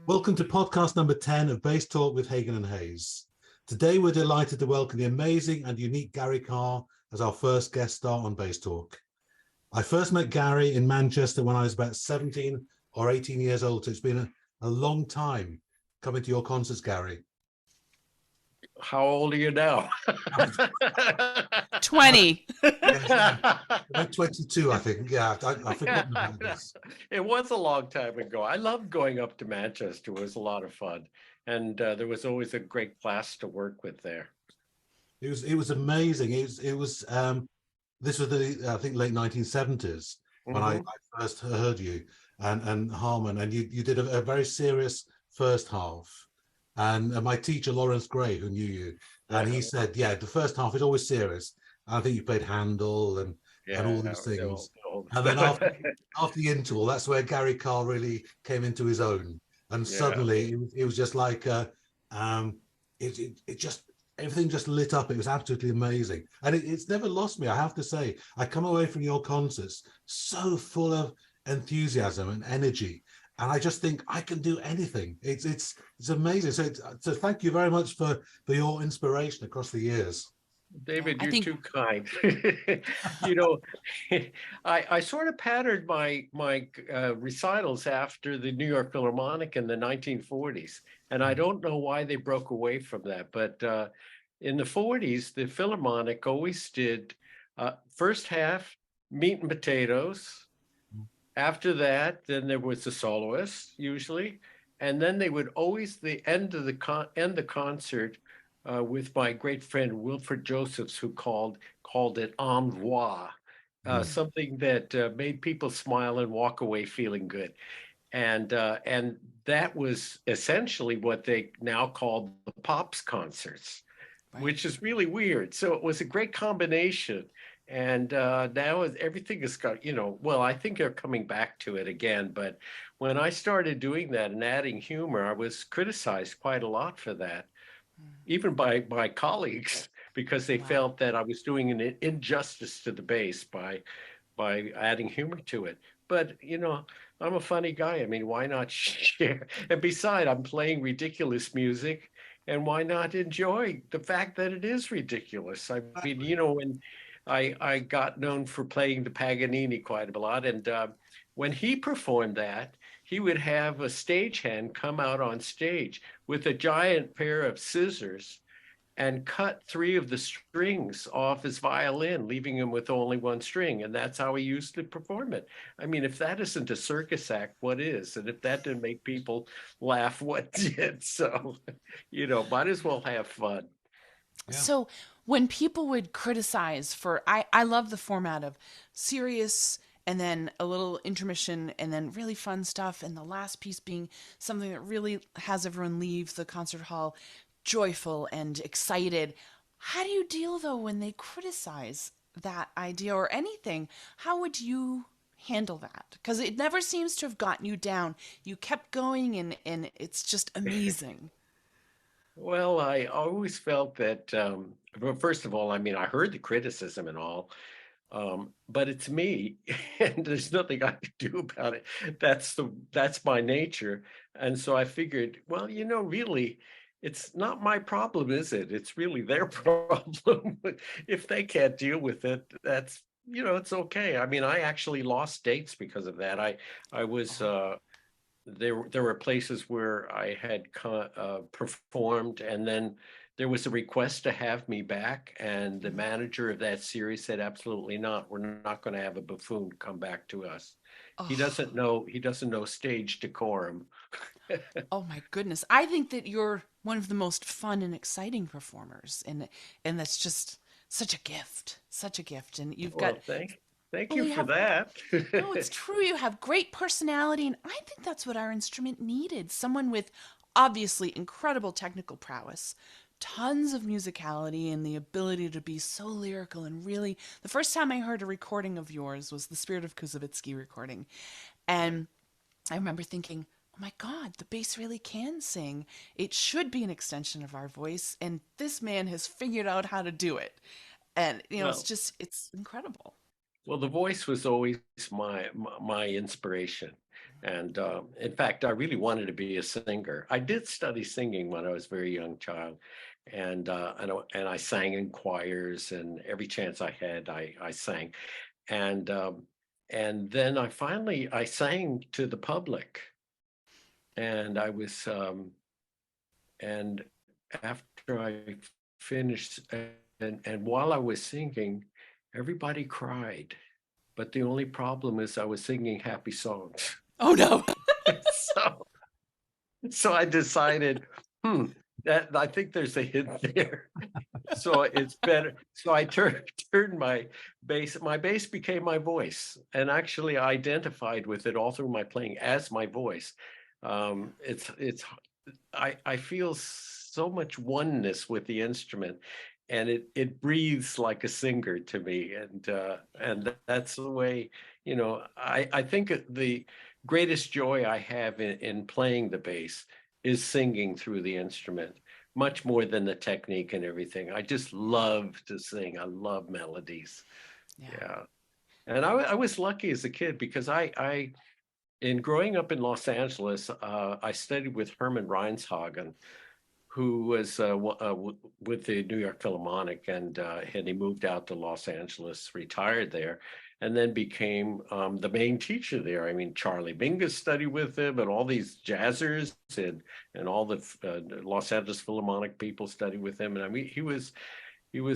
Welcome to podcast number 10 of Bass Talk with Hagen and Hayes. Today we're delighted to welcome the amazing and unique Gary Karr as our first guest star on Bass Talk. I first met Gary in Manchester when I was about 17 or 18 years old, so it's been a long time coming to your concerts, Gary. How old are you now? 20. About 22, I think. Yeah, I've forgotten about this. It was a long time ago. I loved going up to Manchester. It was a lot of fun. And there was always a great class to work with there. It was amazing. This was the I think late 1970s when I first heard you and Harmon, and you did a very serious first half. And my teacher Lawrence Gray, who knew you, and he said, "Yeah, the first half is always serious." And I think you played Handel and all these things. And then after the interval, that's where Gary Karr really came into his own. And suddenly it was just like it just everything just lit up. It was absolutely amazing, and it's never lost me. I have to say, I come away from your concerts so full of enthusiasm and energy, and I just think I can do anything. It's amazing. So thank you very much for your inspiration across the years. David, you're too kind. You know, I sort of patterned my recitals after the New York Philharmonic in the 1940s, and I don't know why they broke away from that. But in the 40s, the Philharmonic always did first half meat and potatoes. After that, then there was the soloist usually, and then they would always end the concert with my great friend Wilfred Josephs, who called it envoi, something that made people smile and walk away feeling good, and that was essentially what they now call the Pops concerts, which is really weird. So it was a great combination. And now everything has got, well, I think they're coming back to it again. But when I started doing that and adding humor, I was criticized quite a lot for that, even by my colleagues, because they felt that I was doing an injustice to the bass by adding humor to it. But, I'm a funny guy. I mean, why not share? And beside, I'm playing ridiculous music. And why not enjoy the fact that it is ridiculous? I mean, when I got known for playing the Paganini quite a lot. And when he performed that, he would have a stagehand come out on stage with a giant pair of scissors and cut 3 of the strings off his violin, leaving him with only 1 string. And that's how he used to perform it. I mean, if that isn't a circus act, what is? And if that didn't make people laugh, what did? So, might as well have fun. Yeah. So when people would criticize I love the format of serious and then a little intermission and then really fun stuff, and the last piece being something that really has everyone leave the concert hall joyful and excited. How do you deal though when they criticize that idea or anything? How would you handle that? Because it never seems to have gotten you down. You kept going, and it's just amazing. Well, I always felt that, well, first of all, I mean, I heard the criticism and all, but it's me, and there's nothing I can do about it. That's my nature, and so I figured, well, really, it's not my problem, is it? It's really their problem. If they can't deal with it, that's it's okay. I mean, I actually lost dates because of that. I was there were places where I had performed, and then there was a request to have me back, and the manager of that series said, absolutely not. We're not going to have a buffoon come back to us. He doesn't know stage decorum. Oh my goodness. I think that you're one of the most fun and exciting performers, and that's just such a gift. Such a gift. And you've got Thank you for that. No, it's true. You have great personality, and I think that's what our instrument needed. Someone with obviously incredible technical prowess, tons of musicality, and the ability to be so lyrical. And really, the first time I heard a recording of yours was the Spirit of Koussevitzky recording. And I remember thinking, oh my God, the bass really can sing. It should be an extension of our voice, and this man has figured out how to do it. And, it's incredible. Well, the voice was always my inspiration. And in fact, I really wanted to be a singer. I did study singing when I was a very young child. And I sang in choirs, and every chance I had, I sang. And then I sang to the public. And I was and after I finished, and while I was singing, everybody cried. But the only problem is I was singing happy songs. Oh no. so so I decided, that I think there's a hint there. So it's better. So I turned my bass. My bass became my voice, and actually I identified with it all through my playing as my voice. It's I feel so much oneness with the instrument, and it breathes like a singer to me, and that's the way, I think the greatest joy I have in playing the bass is singing through the instrument, much more than the technique and everything. I just love to sing. I love melodies. Yeah. And I was lucky as a kid because I in growing up in Los Angeles, I studied with Herman Hagen, who was with the New York Philharmonic, and he moved out to Los Angeles, retired there, and then became the main teacher there. I mean, Charlie Mingus studied with him, and all these jazzers and all the Los Angeles Philharmonic people studied with him. And I mean, he was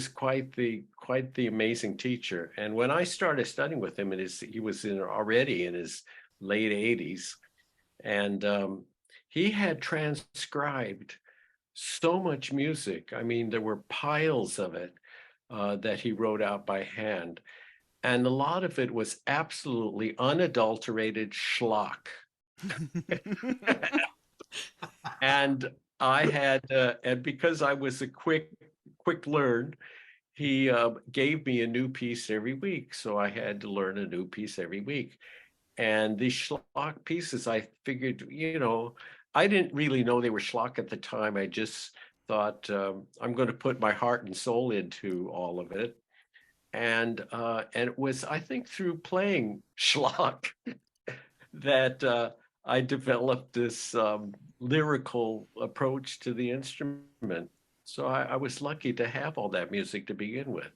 quite the amazing teacher. And when I started studying with him, he was already in his late 80s, and he had transcribed so much music. I mean, there were piles of it that he wrote out by hand, and a lot of it was absolutely unadulterated schlock. And and because I was a quick learn, he gave me a new piece every week, so I had to learn a new piece every week. And these schlock pieces, I figured, I didn't really know they were schlock at the time. I just thought, I'm going to put my heart and soul into all of it. And it was, I think, through playing schlock that I developed this lyrical approach to the instrument. So I was lucky to have all that music to begin with.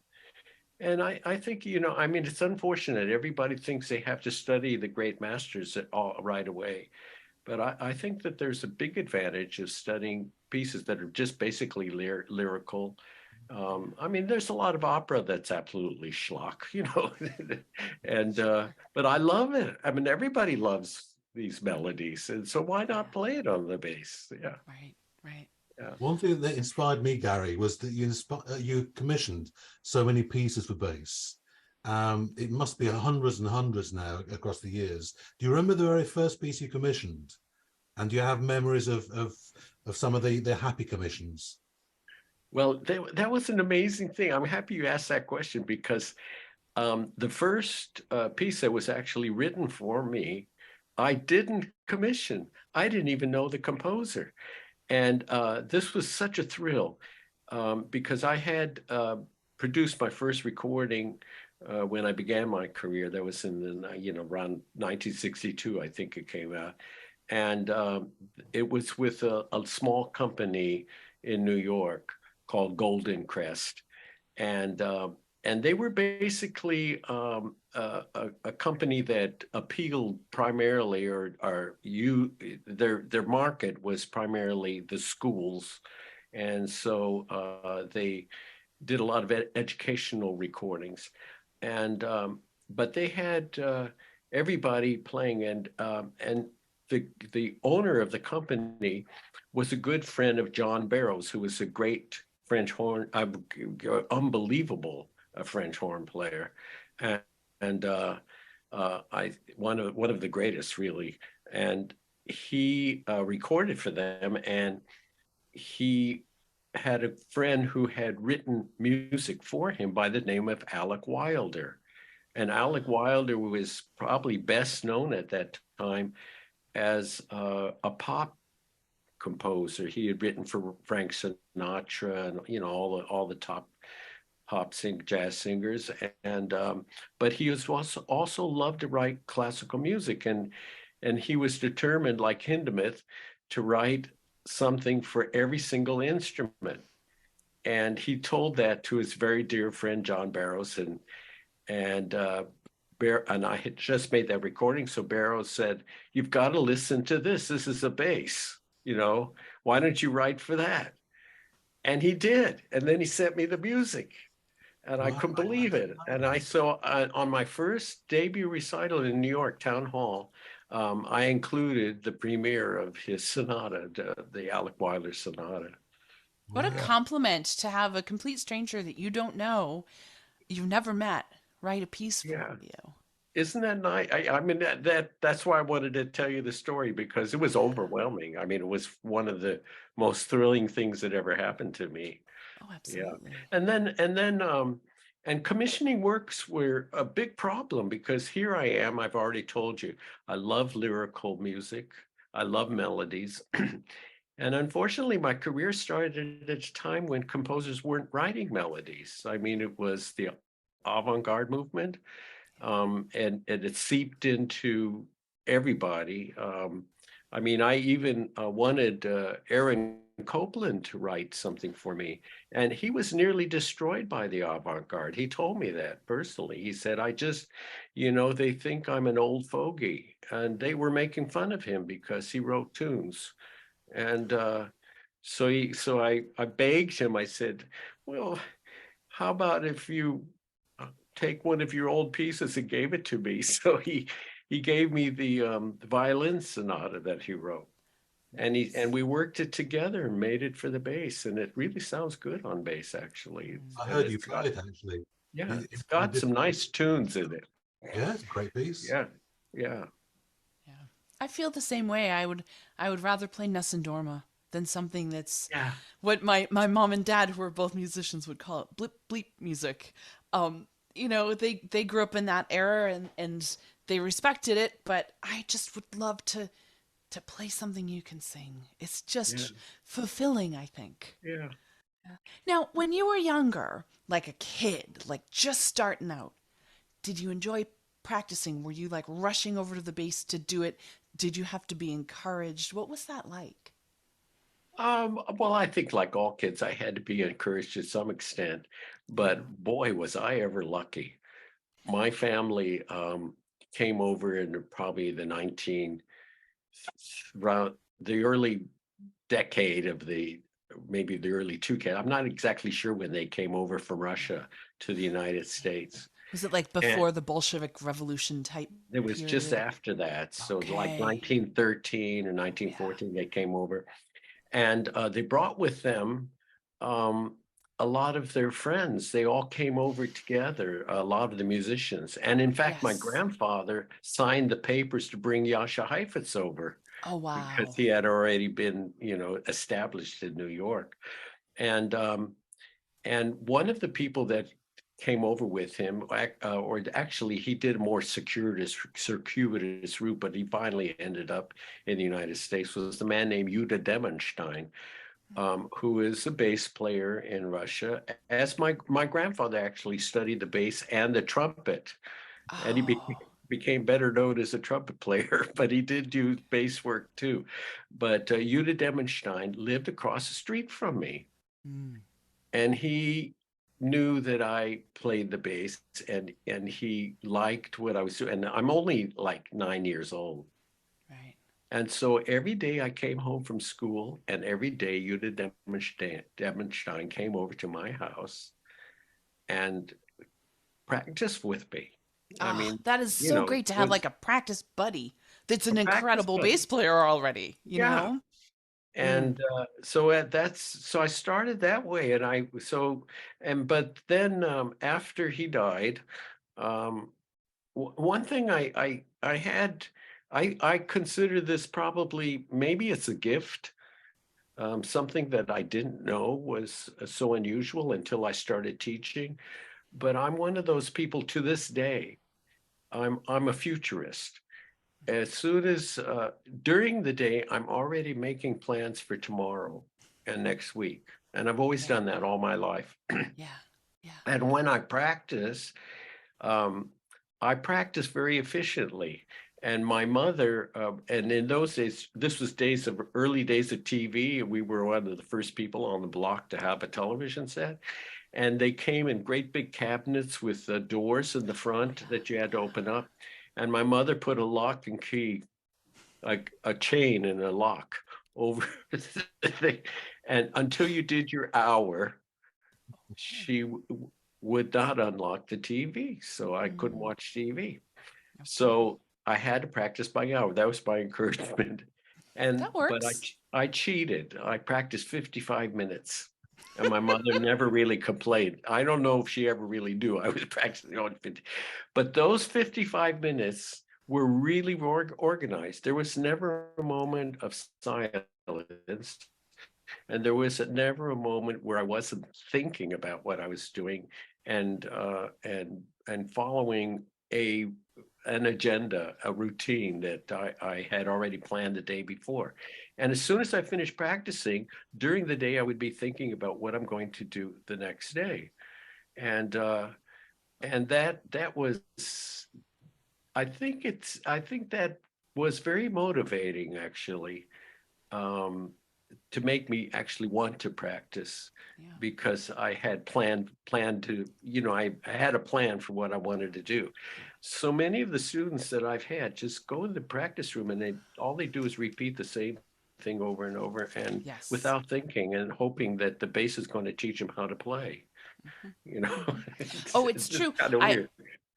And I think, I mean, it's unfortunate. Everybody thinks they have to study the great masters right away. But I think that there's a big advantage of studying pieces that are just basically lyrical. I mean, there's a lot of opera that's absolutely schlock, and but I love it. I mean, everybody loves these melodies, and so why not play it on the bass? Yeah. Right. Yeah. One thing that inspired me, Gary, was that you commissioned so many pieces for bass. It must be hundreds and hundreds now across the years. Do you remember the very first piece you commissioned? And do you have memories of some of the happy commissions? Well, that was an amazing thing. I'm happy you asked that question because the first piece that was actually written for me, I didn't commission. I didn't even know the composer. And this was such a thrill because I had produced my first recording when I began my career. That was in around 1962, I think it came out. And it was with a small company in New York called Golden Crest. And they were basically a company that appealed primarily, their market was primarily the schools, and so they did a lot of educational recordings, and but they had everybody playing, and the owner of the company was a good friend of John Barrows, who was a great French horn, unbelievable French horn player, and one of the greatest really. And he recorded for them, and he had a friend who had written music for him by the name of Alec Wilder. And Alec Wilder was probably best known at that time as a pop composer. He had written for Frank Sinatra and all the top jazz singers, and but he was also loved to write classical music, and he was determined, like Hindemith, to write something for every single instrument. And he told that to his very dear friend John Barrows, and and I had just made that recording. So Barrows said, "You've got to listen to this. This is a bass. Why don't you write for that?" And he did. And then he sent me the music, and I Wow, couldn't I believe didn't it. know And that. I saw on my first debut recital in New York Town Hall, I included the premiere of his sonata, the Alec Wilder sonata. What a Wow. Yeah. compliment to have a complete stranger that you don't know, you've never met, write a piece for Yeah. you. Isn't that nice? I mean, that's why I wanted to tell you the story, because it was overwhelming. I mean, it was one of the most thrilling things that ever happened to me. Oh, Yeah. absolutely. And commissioning works were a big problem, because here I am, I've already told you, I love lyrical music. I love melodies. And unfortunately, my career started at a time when composers weren't writing melodies. I mean, it was the avant-garde movement, and it seeped into everybody. I mean, I even wanted Aaron Copland to write something for me, and he was nearly destroyed by the avant-garde. He told me that personally. He said, "I just, they think I'm an old fogey," and they were making fun of him because he wrote tunes. And so I begged him. I said, "Well, how about if you take one of your old pieces," and gave it to me. So he gave me the violin sonata that he wrote, and we worked it together and made it for the bass, and it really sounds good on bass, actually. I And heard you it's play got, it actually. yeah, it's You got did. some nice tunes in it. Yeah, it's a great piece. Yeah, yeah, Yeah. I feel the same way. I would rather play Nessun Dorma than something that's yeah, what my mom and dad, who are both musicians, would call it blip bleep music. They grew up in that era, and they respected it, but I just would love to play something you can sing. It's yeah, just fulfilling, I think. yeah. Now, when you were younger, like a kid, like just starting out, did you enjoy practicing? Were you like rushing over to the bass to do it? Did you have to be encouraged? What was that like? Well, I think like all kids, I had to be encouraged to some extent, but boy, was I ever lucky. My family came over in probably around the early decade of maybe the early 2K. I'm not exactly sure when they came over from Russia to the United States. Was it like And before the Bolshevik Revolution type it was just period? after that. So like Okay. 1913 or Yeah. 1914, they came over. And they brought with them um, a lot of their friends. They all came over together, a lot of the musicians. And in fact, my Yes. grandfather signed the papers to bring Yasha Heifetz over, Oh, because wow. he had already been, established in New York. And and one of the people that came over with him, or actually he did a more circuitous route, but he finally ended up in the United States, was the man named Yuda Demonstein, who is a bass player in Russia. As my grandfather actually studied the bass and the trumpet, and he Oh. became better known as a trumpet player, but he did do bass work too. But Yuda Demonstein lived across the street from me, Mm, and he knew that I played the bass, and he liked what I was doing. And I'm only like 9 years old. right. And so every day I came home from school, and every day Yuda Demonstein came over to my house and practiced with me. I Ah, mean, that is so great to have was like a practice buddy that's a an practice incredible bass buddy. player already, you Yeah. know? Mm, And so I started that way. But then after he died, um, one thing I had, I consider this probably, maybe it's a gift, something that I didn't know was so unusual until I started teaching. But I'm one of those people to this day. I'm a futurist. As soon as during the day, I'm already making plans for tomorrow and next week. And I've always yeah. done that all my life. Yeah. Yeah. And when I practice very efficiently. And my mother, and in those days, this was early days of TV. We were one of the first people on the block to have a television set. And they came in great big cabinets with doors in the front that you had to open up. And my mother put a lock and key, like a chain and a lock over the thing. And until you did your hour, she would not unlock the TV. So I couldn't watch TV. So I had to practice by hour. That was my encouragement. That But works. I cheated. I practiced 55 minutes. And my mother never really complained. I don't know if she ever really knew I was practicing on 50. But those 55 minutes were really organized. There was never a moment of silence. And there was never a moment where I wasn't thinking about what I was doing and following an agenda, a routine that I had already planned the day before. And as soon as I finished practicing, during the day, I would be thinking about what I'm going to do the next day. And that was, I think that was very motivating, actually, to make me actually want to practice, because I had planned to, I had a plan for what I wanted to do. So many of the students that I've had just go in the practice room and all they do is repeat the same thing over and over, and Yes. without thinking and hoping that the bass is going to teach them how to play. Oh, it's true. Kind of weird.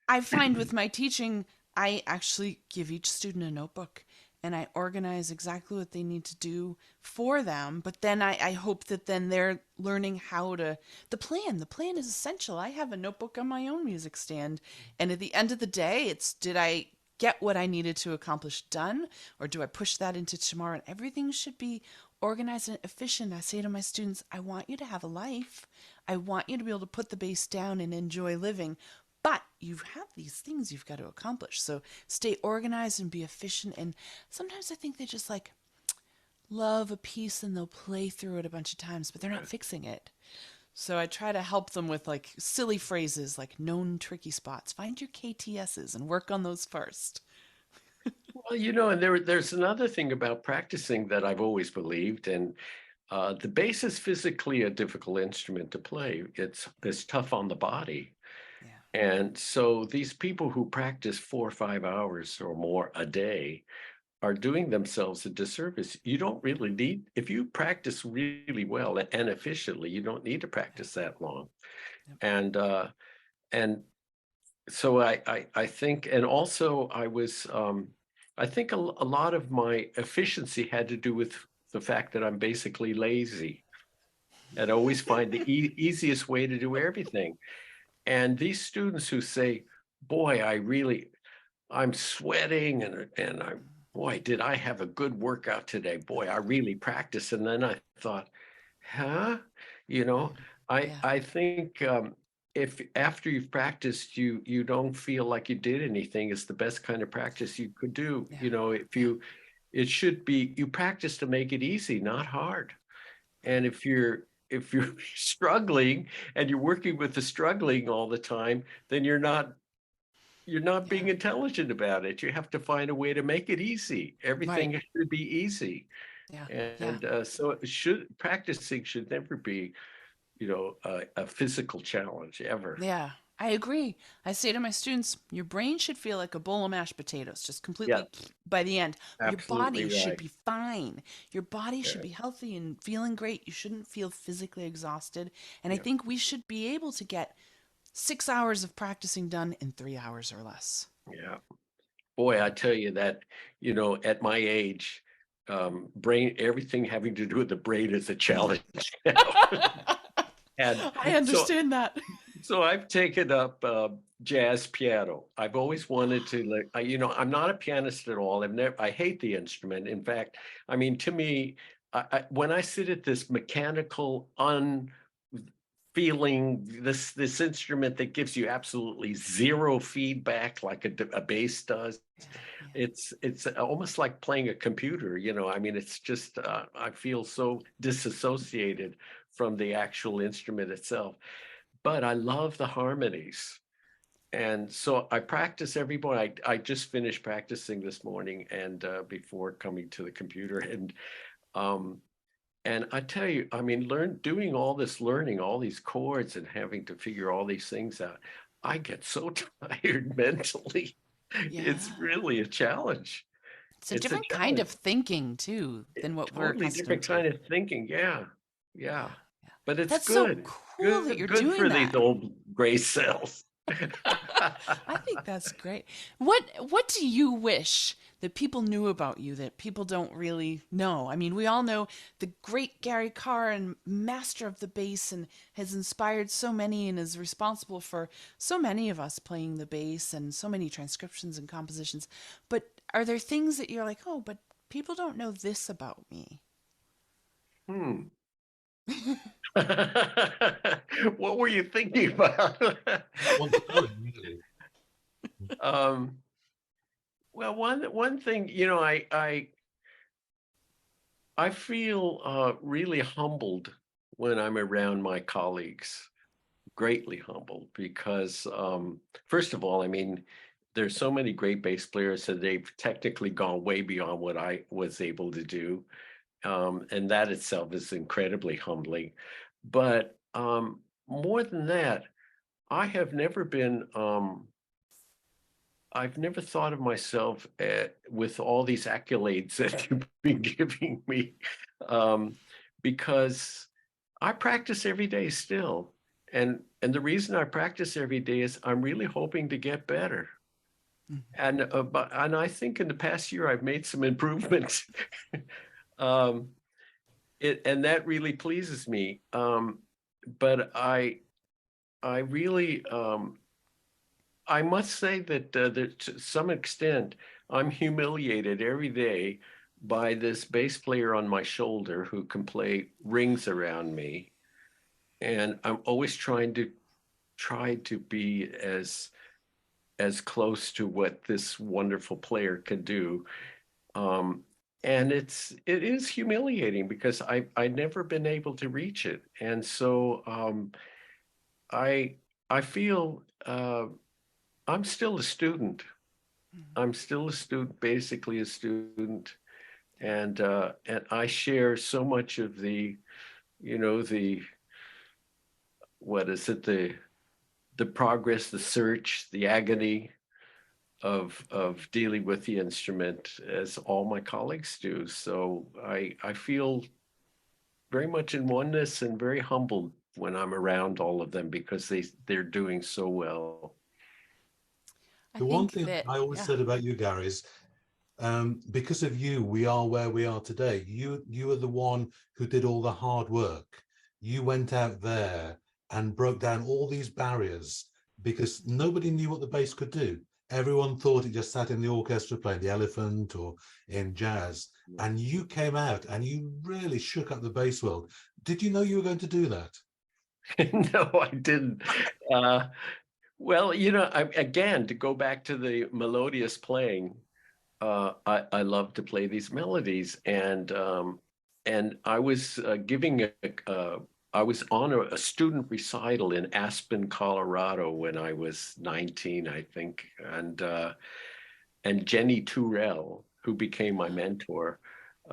I find with my teaching, I actually give each student a notebook and I organize exactly what they need to do for them. But then I hope that then they're learning how to, the plan is essential. I have a notebook on my own music stand. And at the end of the day, it's, did I get what I needed to accomplish done? Or do I push that into tomorrow? And everything should be organized and efficient. I say to my students, I want you to have a life. I want you to be able to put the bass down and enjoy living. But you have these things you've got to accomplish. So stay organized and be efficient. And sometimes I think they just like love a piece and they'll play through it a bunch of times, but they're not fixing it. So I try to help them with like silly phrases like known tricky spots. Find your KTSs and work on those first. Well, and there's another thing about practicing that I've always believed, and the bass is physically a difficult instrument to play. It's tough on the body. And so these people who practice 4 or 5 hours or more a day are doing themselves a disservice. You don't really need, if you practice really well and efficiently, you don't need to practice that long. And so I think, and also I think a lot of my efficiency had to do with the fact that I'm basically lazy and always find the easiest way to do everything. And these students who say, boy, I'm sweating boy, did I have a good workout today? Boy, I really practiced. And then I thought, huh? I think if after you've practiced, you don't feel like you did anything, it's the best kind of practice you could do. It should be, you practice to make it easy, not hard. And if you're struggling and you're working with the struggling all the time, then you're not being intelligent about it. You have to find a way to make it easy. Everything should be easy. And so practicing should never be, a physical challenge ever. Yeah, I agree. I say to my students, your brain should feel like a bowl of mashed potatoes, just completely by the end. Your body should be fine. Your body should be healthy and feeling great. You shouldn't feel physically exhausted. And I think we should be able to get 6 hours of practicing done in 3 hours or less. Yeah. Boy, I tell you that, at my age, everything having to do with the brain is a challenge. And I understand that. So I've taken up jazz piano. I've always wanted to, I'm not a pianist at all. I hate the instrument. In fact, I mean, to me, when I sit at this mechanical, feeling this instrument that gives you absolutely zero feedback like a bass does, it's almost like playing a computer. I mean, it's just I feel so disassociated from the actual instrument itself. but I love the harmonies. And so I practice every morning. I just finished practicing this morning and before coming to the computer. Um, and I tell you, I mean, doing all this learning, all these chords and having to figure all these things out, I get so tired mentally. It's Yeah. really a challenge. It's a It's a different kind challenge. of thinking too than what we're Totally accustomed different to. kind of thinking. Yeah. Yeah. Yeah. Yeah. But it's That's so good. cool that Good, you're good doing for these that. old gray cells. I think that's great. What do you wish that people knew about you that people don't really know? I mean, we all know the great Gary Karr and master of the bass and has inspired so many and is responsible for so many of us playing the bass and so many transcriptions and compositions. But are there things that you're like, "Oh, but people don't know this about me?" Hmm. What were you thinking about? Want to know it, really. um, well, one thing, you know, I feel really humbled when I'm around my colleagues, greatly humbled because first of all, I mean, there's so many great bass players that they've technically gone way beyond what I was able to do. And that itself is incredibly humbling. But more than that, I have never been, I've never thought of myself with all these accolades that you've been giving me, um, because I practice every day still. And the reason I practice every day is I'm really hoping to get better. And I think in the past year I've made some improvements. um, and that really pleases me. But I really I must say that to some extent I'm humiliated every day by this bass player on my shoulder who can play rings around me, and I'm always try to be as close to what this wonderful player can do. Um, and it is humiliating because I've never been able to reach it, and so I I feel I'm still a student. I'm still a student, basically a student, and I share so much of the, you know, the what is it, the progress, the search, the agony of dealing with the instrument as all my colleagues do. So I feel very much in oneness and very humbled when I'm around all of them because they're doing so well. I The one think thing that, I always yeah. said about you, Gary, is because of you, we are where we are today. You are the one who did all the hard work. You went out there and broke down all these barriers because nobody knew what the bass could do. Everyone thought it just sat in the orchestra playing the elephant or in jazz. And you came out and you really shook up the bass world. Did you know you were going to do that? No, I didn't. Uh, well, you know, again, to go back to the melodious playing, I love to play these melodies, and I was I was on a student recital in Aspen, Colorado when I was 19, I think, and Jenny Turrell, who became my mentor,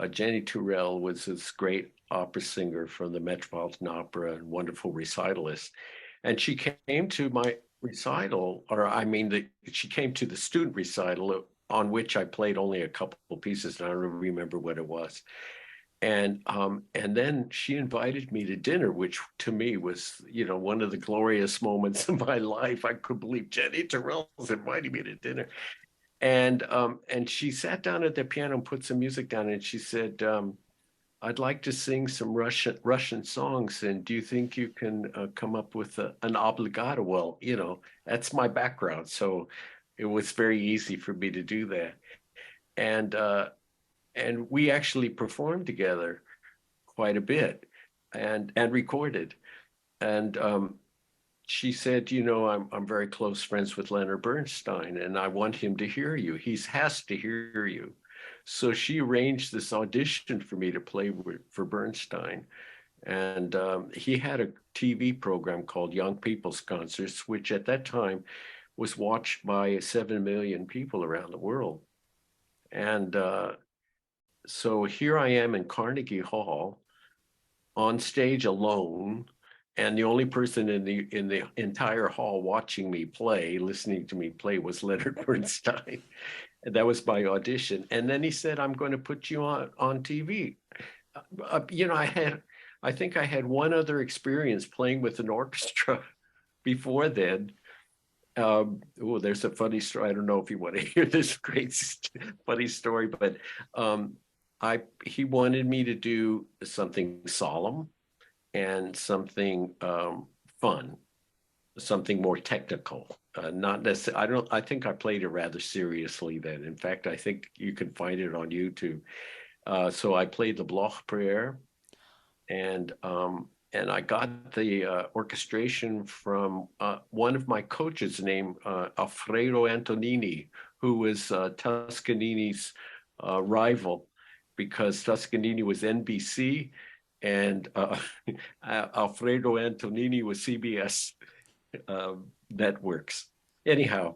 Jenny Turrell was this great opera singer from the Metropolitan Opera and wonderful recitalist, and she came to my recital, or I mean, she came to the student recital on which I played only a couple pieces, and I don't remember what it was. And then she invited me to dinner, which to me was, you know, one of the glorious moments of my life. I couldn't believe Jenny Turrell was inviting me to dinner. And she sat down at the piano and put some music down, and she said, I'd like to sing some Russian songs, and do you think you can come up with an obligato? Well, you know, that's my background, so it was very easy for me to do that. And and we actually performed together quite a bit, and recorded. And she said, you know, I'm very close friends with Leonard Bernstein, and I want him to hear you. He has to hear you. So she arranged this audition for me to play for Bernstein. And he had a TV program called Young People's Concerts, which at that time was watched by 7 million people around the world. And so here I am in Carnegie Hall on stage alone, and the only person in the entire hall watching me play, listening to me play, was Leonard Bernstein. And that was my audition. And then he said, "I'm going to put you on TV." You know, I think I had one other experience playing with an orchestra before then. Oh, there's a funny story. I don't know if you want to hear this great funny story, but he wanted me to do something solemn and something fun, something more technical. Not necessarily. I think I played it rather seriously then. In fact, I think you can find it on YouTube. So I played the Bloch Prayer, and I got the orchestration from one of my coaches named Alfredo Antonini, who was Toscanini's rival, because Toscanini was NBC and Alfredo Antonini was CBS networks. Anyhow,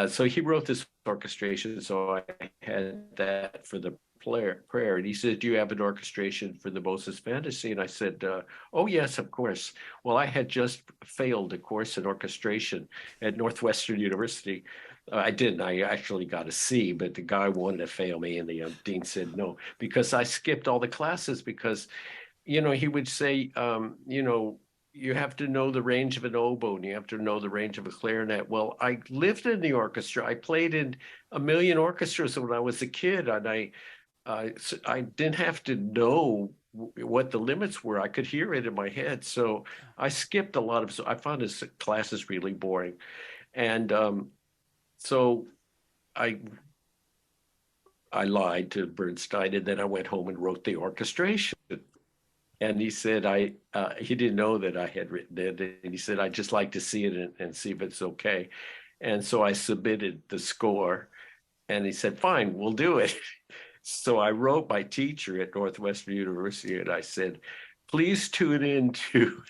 so he wrote this orchestration, so I had that for the prayer. And he said, "Do you have an orchestration for the Moses Fantasy?" And I said, "Oh, yes, of course." Well, I had just failed a course in orchestration at Northwestern University. I didn't. I actually got a C, but the guy wanted to fail me, and the dean said no, because I skipped all the classes because, you know, he would say, you know, you have to know the range of an oboe and you have to know the range of a clarinet. Well, I lived in the orchestra. I played in a million orchestras when I was a kid, and I didn't have to know what the limits were. I could hear it in my head. So I skipped a lot of, so I found his classes really boring. And so I lied to Bernstein, and then I went home and wrote the orchestration. And he said, he didn't know that I had written it. And he said, "I'd just like to see it and see if it's okay." And so I submitted the score, and he said, "Fine, we'll do it." So I wrote my teacher at Northwestern University, and I said, "Please tune in to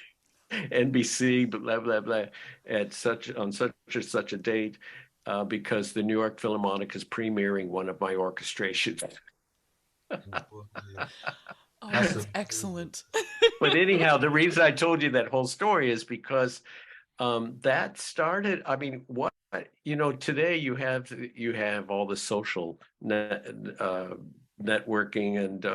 NBC, blah, blah, blah, on such or such a date, because the New York Philharmonic is premiering one of my orchestrations." Oh, that's excellent. But anyhow, the reason I told you that whole story is because that started. I mean, what, you know, today you have all the social networking, and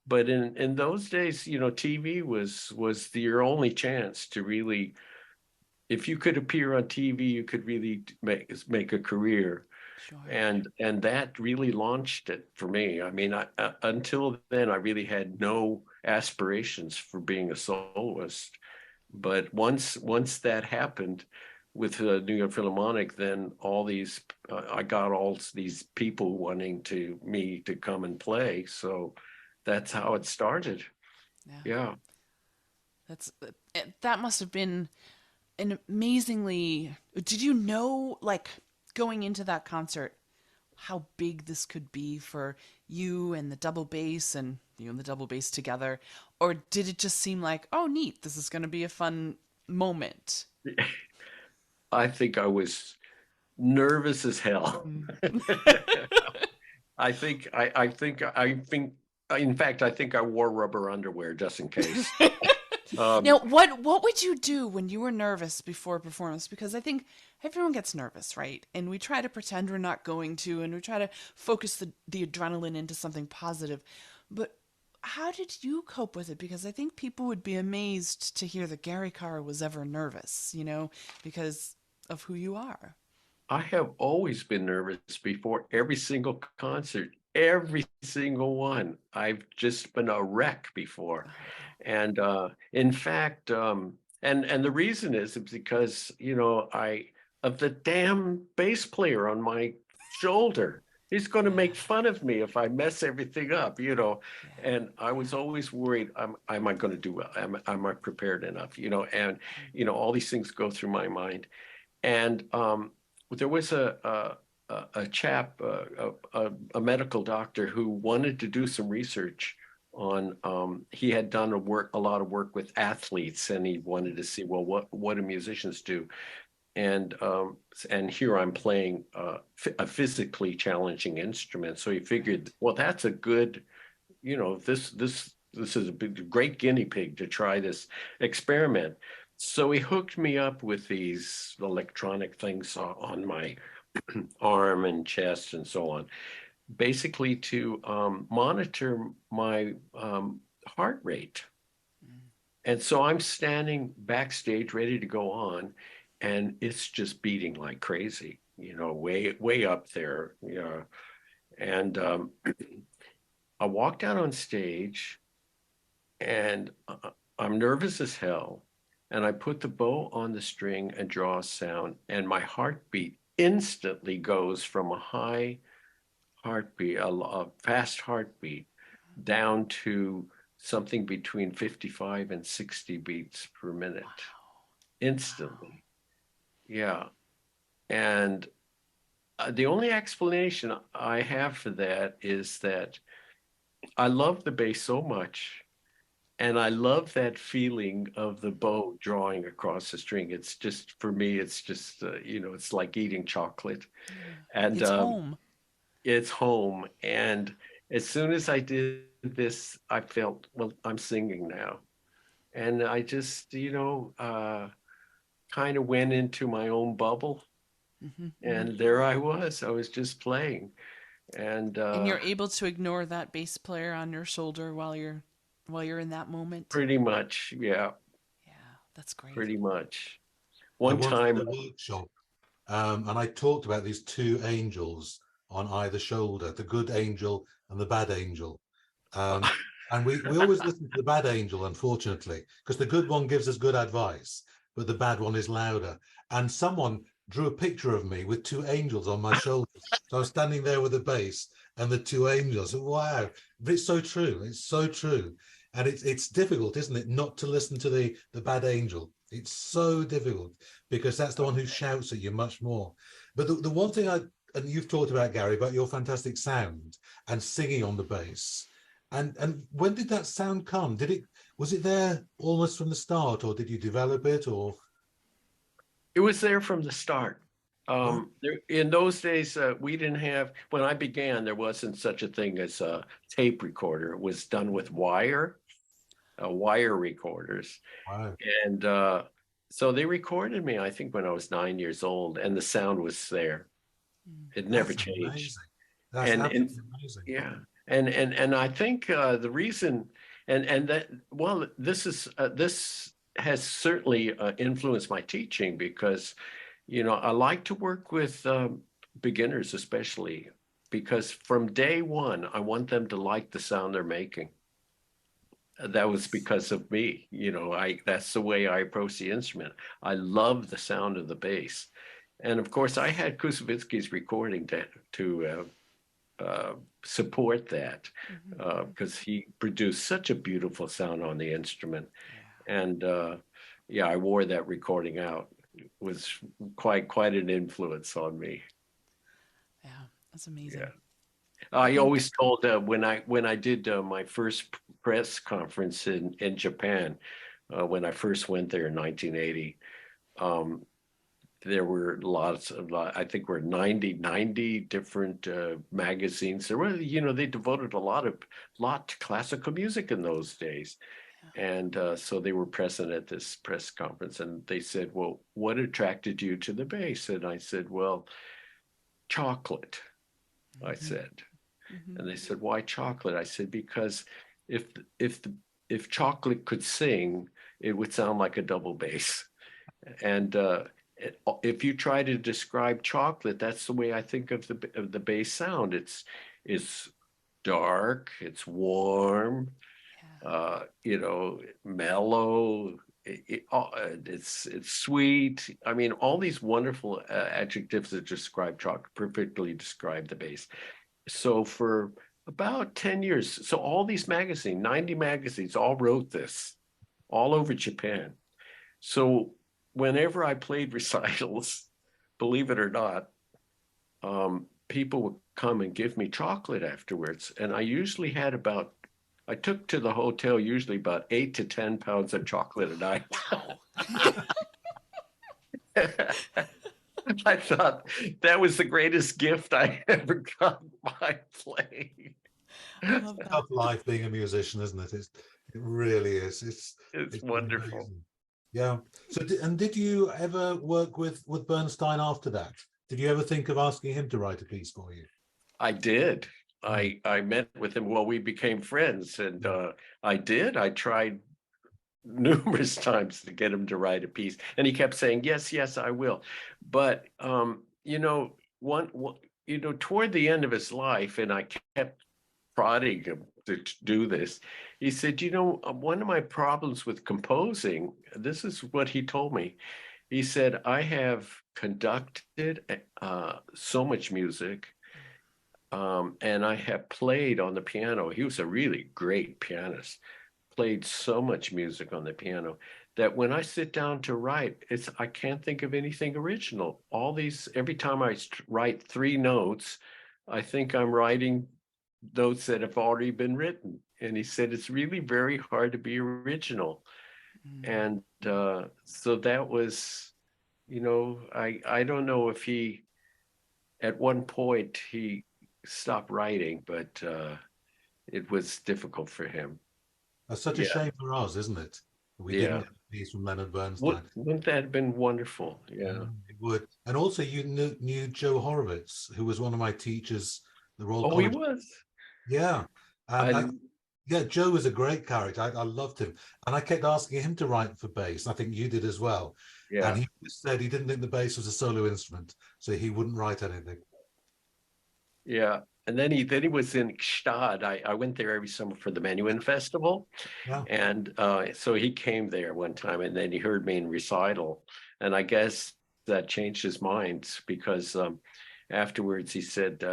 but in those days, you know, TV was your only chance to really, if you could appear on TV, you could really make a career. Sure. And that really launched it for me. I mean, until then, I really had no aspirations for being a soloist. But once that happened with the New York Philharmonic, then all these I got all these people wanting me to come and play. So that's how it started. Yeah. That must have been an amazingly. Did you know, like, going into that concert, how big this could be for you and the double bass, and you and the double bass together? Or did it just seem like, oh, neat, this is going to be a fun moment? I think I was nervous as hell. I think, in fact, I think I wore rubber underwear just in case. Now, what would you do when you were nervous before a performance? Because I think everyone gets nervous, right? And we try to pretend we're not going to, and we try to focus the adrenaline into something positive. But how did you cope with it? Because I think people would be amazed to hear that Gary Karr was ever nervous, you know, because of who you are. I have always been nervous before every single concert, every single one. I've just been a wreck before. And in fact, and the reason is because, you know, of the damn bass player on my shoulder. He's going to make fun of me if I mess everything up, you know. And I was always worried, am I going to do well? Am I prepared enough? You know, and, you know, all these things go through my mind. And there was a chap, a medical doctor, who wanted to do some research he had done a lot of work with athletes, and he wanted to see, well, what do musicians do? And here I'm playing a physically challenging instrument. So he figured, well, that's a good, this is a great guinea pig to try this experiment. So he hooked me up with these electronic things on my arm and chest and so on, basically to monitor my heart rate. And so I'm standing backstage ready to go on, and it's just beating like crazy, way up there. And I walked out on stage, and I'm nervous as hell. And I put the bow on the string and draw a sound, and my heartbeat instantly goes from a high heartbeat, a fast heartbeat, down to something between 55 and 60 beats per minute. Wow. Instantly. Wow. Yeah. And the only explanation I have for that is that I love the bass so much, and I love that feeling of the bow drawing across the string. It's just, for me, it's just, it's like eating chocolate. Yeah. And it's home. It's home. And as soon as I did this, I felt, well, I'm singing now. And I just, kind of went into my own bubble. Mm-hmm. And there I was just playing. And you're able to ignore that bass player on your shoulder while you're in that moment. Pretty much, yeah. Yeah, that's great. Pretty much. One time in a workshop, and I talked about these two angels on either shoulder, the good angel and the bad angel. And we always listen to the bad angel, unfortunately, because the good one gives us good advice, but the bad one is louder. And someone drew a picture of me with two angels on my shoulders. So I was standing there with the bass and the two angels. Wow, but it's so true. It's so true. And it's difficult, isn't it, not to listen to the bad angel. It's so difficult because that's the one who shouts at you much more. But the one thing and you've talked about, Gary, about your fantastic sound and singing on the bass. And when did that sound come? Was it there almost from the start, or did you develop it, or? It was there from the start. In those days, we didn't have, when I began, there wasn't such a thing as a tape recorder. It was done with wire recorders. Wow. And so they recorded me, I think, when I was 9 years old, and the sound was there. It never changed. Amazing. That's absolutely amazing. Yeah. And I think the reason, and that, well, this has certainly influenced my teaching, because, I like to work with beginners, especially because from day one, I want them to like the sound they're making. That was because of me. That's the way I approach the instrument. I love the sound of the bass. And of course, I had Koussevitzky's recording to support that, because he produced such a beautiful sound on the instrument. Yeah. And I wore that recording out. It was quite an influence on me. Yeah, that's amazing. Yeah. I always told when I did my first press conference in Japan, when I first went there in 1980, there were I think were 90 different magazines. There were, they devoted a lot to classical music in those days. Yeah. And so they were present at this press conference, and they said, well, what attracted you to the bass? And I said, well, chocolate, I said. And they said, why chocolate? I said, because if chocolate could sing, it would sound like a double bass. And if you try to describe chocolate, that's the way I think of the bass sound. It's dark, it's warm, mellow. It's sweet. I mean, all these wonderful adjectives that describe chocolate perfectly describe the bass. So for about 10 years, so all these 90 magazines all wrote this all over Japan. So whenever I played recitals, believe it or not, people would come and give me chocolate afterwards. And I usually had about I took to the hotel usually about 8 to 10 pounds of chocolate a night. I thought that was the greatest gift I ever got by playing. I love A that. tough life being a musician, isn't it? It really is. It's It's wonderful. amazing. Yeah. So, did you ever work with Bernstein after that? Did you ever think of asking him to write a piece for you? I did. Mm. I met with him. Well, we became friends, and I did. I tried numerous times to get him to write a piece, and he kept saying, "Yes, yes, I will." But one, toward the end of his life, and I kept prodding him to do this. He said, one of my problems with composing, this is what he told me. He said, I have conducted so much music, and I have played on the piano. He was a really great pianist, played so much music on the piano that when I sit down to write, I can't think of anything original. Every time I write 3 notes, I think I'm writing notes that have already been written. And he said it's really very hard to be original. And so that was, I don't know if at one point he stopped writing, but it was difficult for him. That's such a Yeah, shame for us, isn't it? We didn't yeah. get a piece from Leonard Bernstein. Wouldn't that have been wonderful? Yeah. It would. And also, you knew Joe Horowitz, who was one of my teachers, the Royal Oh, he College. was. Yeah. And I yeah, Joe was a great character. I loved him. And I kept asking him to write for bass. I think you did as well. And Yeah, he said he didn't think the bass was a solo instrument, so he wouldn't write anything. yeah. And then he was in Gstaad. I went there every summer for the Menuhin Festival. Yeah. And so he came there one time, and then he heard me in recital. And I guess that changed his mind, because afterwards he said,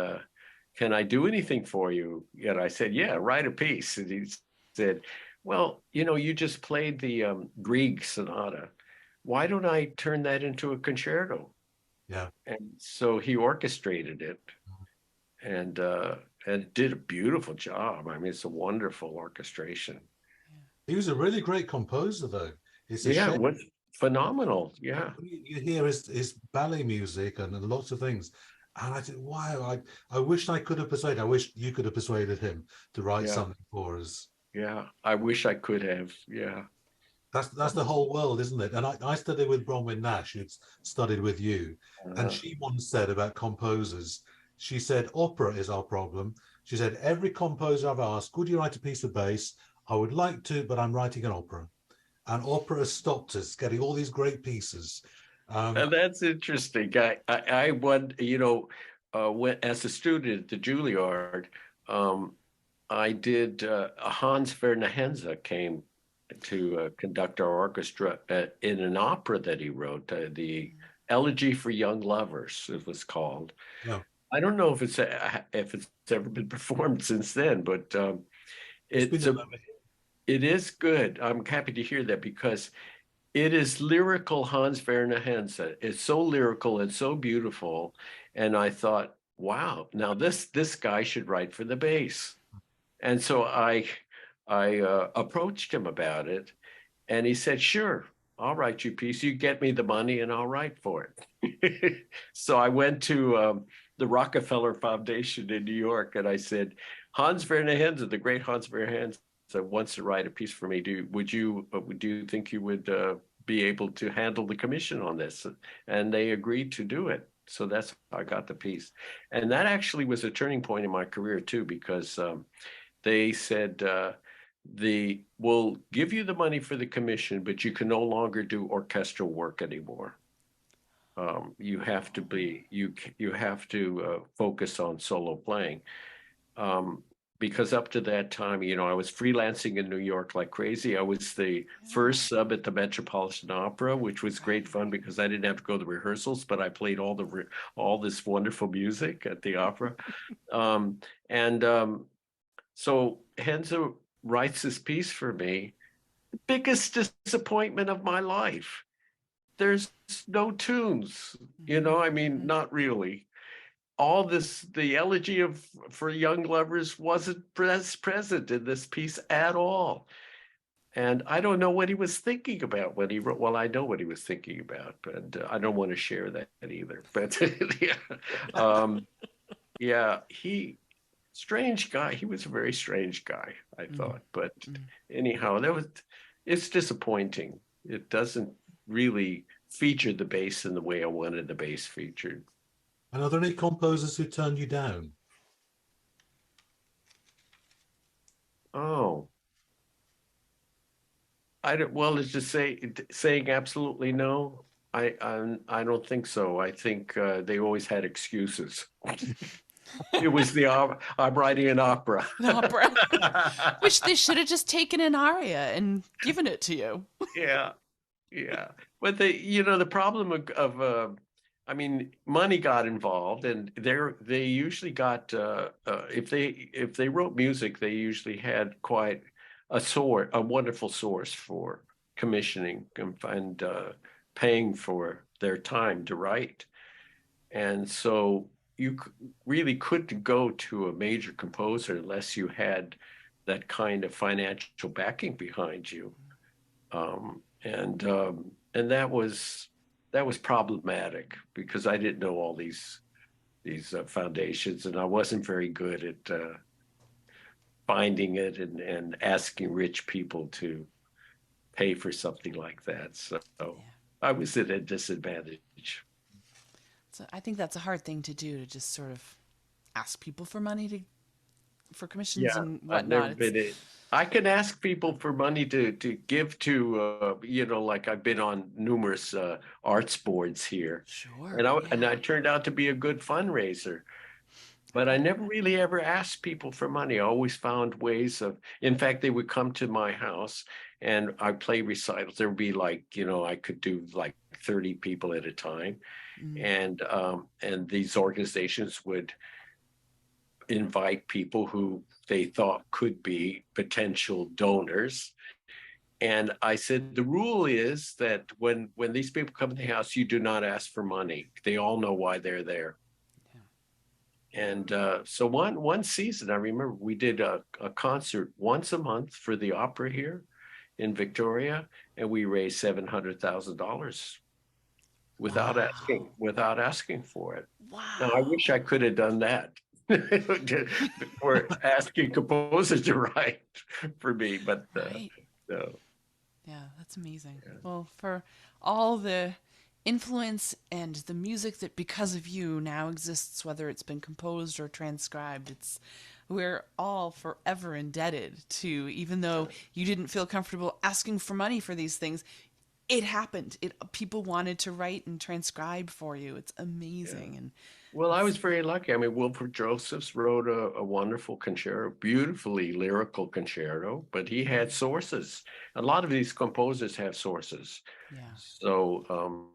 can I do anything for you? And I said, yeah, write a piece. And he said, well, you just played the Grieg Sonata. Why don't I turn that into a concerto? Yeah. And so he orchestrated it, and did a beautiful job. I mean, it's a wonderful orchestration. He was a really great composer, though. It's a Yeah, shame. it was phenomenal. Yeah, You hear his ballet music and lots of things. And I said, wow, I wish I could have persuaded, I wish you could have persuaded him to write yeah, something for us. yeah. I wish I could have. Yeah. That's the whole world, isn't it? And I studied with Bronwyn Nash, who'd studied with you. And Uh, she once said about composers, she said, opera is our problem. She said, every composer I've asked, would you write a piece of bass? I would like to, but I'm writing an opera. And opera has stopped us getting all these great pieces. and that's interesting. I won, when as a student at the Juilliard, um, I did Hans Werner Henze came to conduct our orchestra in an opera that he wrote, the Elegy for Young Lovers, it was called. Yeah, I don't know if it's ever been performed since then, but it's been it's done a over here. it is good. I'm happy to hear that, because it is lyrical. Hans Werner Henze. It's so lyrical and so beautiful. And I thought, wow, now this guy should write for the bass. And so I approached him about it, and he said, sure, I'll write you a piece. You get me the money and I'll write for it. So I went to the Rockefeller Foundation in New York, and I said, Hans Werner Henze, the great Hans Werner Henze, wants to write a piece for me. Do you think you would be able to handle the commission on this? And they agreed to do it. So that's how I got the piece. And that actually was a turning point in my career too, because they said, we'll give you the money for the commission, but you can no longer do orchestral work anymore. You have to focus on solo playing. Because up to that time, I was freelancing in New York like crazy. I was the first sub at the Metropolitan Opera, which was great fun because I didn't have to go to the rehearsals, but I played all this wonderful music at the opera. And so Henze writes this piece for me. Biggest disappointment of my life. There's no tunes, I mean, not really. all this, the elegy for young lovers wasn't present in this piece at all. And I don't know what he was thinking about when he wrote. Well, I know what he was thinking about, but I don't want to share that either. But yeah, strange guy. He was a very strange guy, I thought. But anyhow, it's disappointing. It doesn't really feature the bass in the way I wanted the bass featured. And are there any composers who turned you down? Oh, I don't. Well, it's just saying absolutely no. I don't think so. I think they always had excuses. It was I'm writing an opera. An opera, which they should have just taken an aria and given it to you. Yeah, yeah. But the problem of I mean, money got involved, and they usually got if they wrote music, they usually had quite a wonderful source for commissioning and paying for their time to write. And so you really couldn't go to a major composer unless you had that kind of financial backing behind you. And that was problematic because I didn't know all these foundations, and I wasn't very good at finding it and asking rich people to pay for something like that. So I was at a disadvantage. So I think that's a hard thing to do, to just sort of ask people for money for commissions and whatnot. I can ask people for money to give to, like I've been on numerous arts boards here. Sure. And I turned out to be a good fundraiser. But I never really ever asked people for money. I always found ways in fact, they would come to my house and I'd play recitals. There would be like, I could do like 30 people at a time. And these organizations would invite people who they thought could be potential donors. And I said, the rule is that when these people come to the house, you do not ask for money. They all know why they're there. Yeah. And so one season, I remember we did a concert once a month for the opera here in Victoria, and we raised $700,000 without asking for it. Wow. Now, I wish I could have done that. Or asking composers to write for me, but no. Yeah, that's amazing. Yeah. Well, for all the influence and the music that because of you now exists, whether it's been composed or transcribed, we're all forever indebted to, even though you didn't feel comfortable asking for money for these things, it happened. People wanted to write and transcribe for you. It's amazing. Yeah. And well, I was very lucky. I mean, Wilfred Josephs wrote a wonderful concerto, beautifully lyrical concerto, but he had sources. A lot of these composers have sources. Yeah. So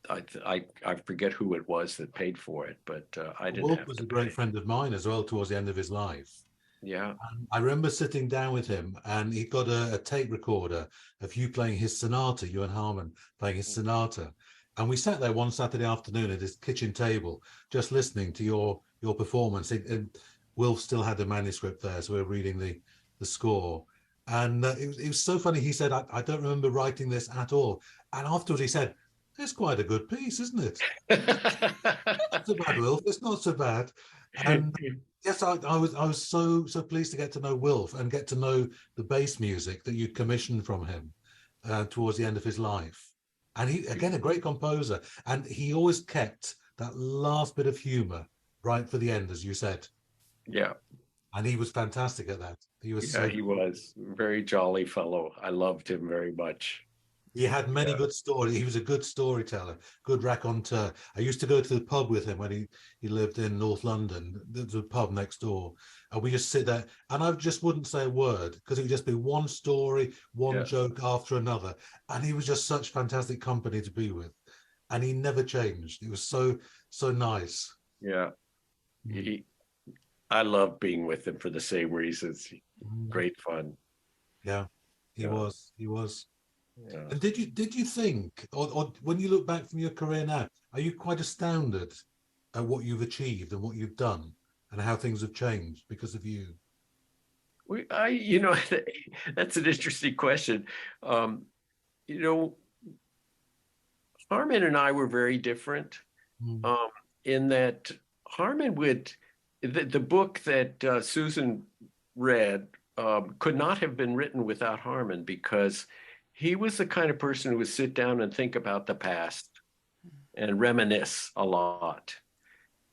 I forget who it was that paid for it, but I didn't. Wolf was a great friend of mine as well towards the end of his life. Yeah. I remember sitting down with him, and he got a tape recorder of you playing his sonata, you and Harman playing his sonata. And we sat there one Saturday afternoon at his kitchen table, just listening to your performance. And Wilf still had the manuscript there, so we were reading the score. And it was so funny. He said, I don't remember writing this at all. And afterwards he said, it's quite a good piece, isn't it? Not so bad, Wilf. It's not so bad. And yes, I was so pleased to get to know Wilf and get to know the bass music that you'd commissioned from him towards the end of his life. And he, again, a great composer, and he always kept that last bit of humor right for the end, as you said. Yeah. And he was fantastic at that. He was he was a very jolly fellow. I loved him very much. He had many good stories. He was a good storyteller, good raconteur. I used to go to the pub with him when he lived in North London. There's a pub next door. And we just sit there, and I just wouldn't say a word because it would just be one story, one joke after another. And he was just such fantastic company to be with. And he never changed. It was so nice. Yeah. I love being with him for the same reasons. Great fun. Yeah, he was. Yeah. And did you think, or when you look back from your career now, are you quite astounded at what you've achieved and what you've done and how things have changed because of you? You know, that's an interesting question. You know, Harmon and I were very different, Mm. in that Harmon would, the book that Susan read could not have been written without Harmon, because he was the kind of person who would sit down and think about the past and reminisce a lot.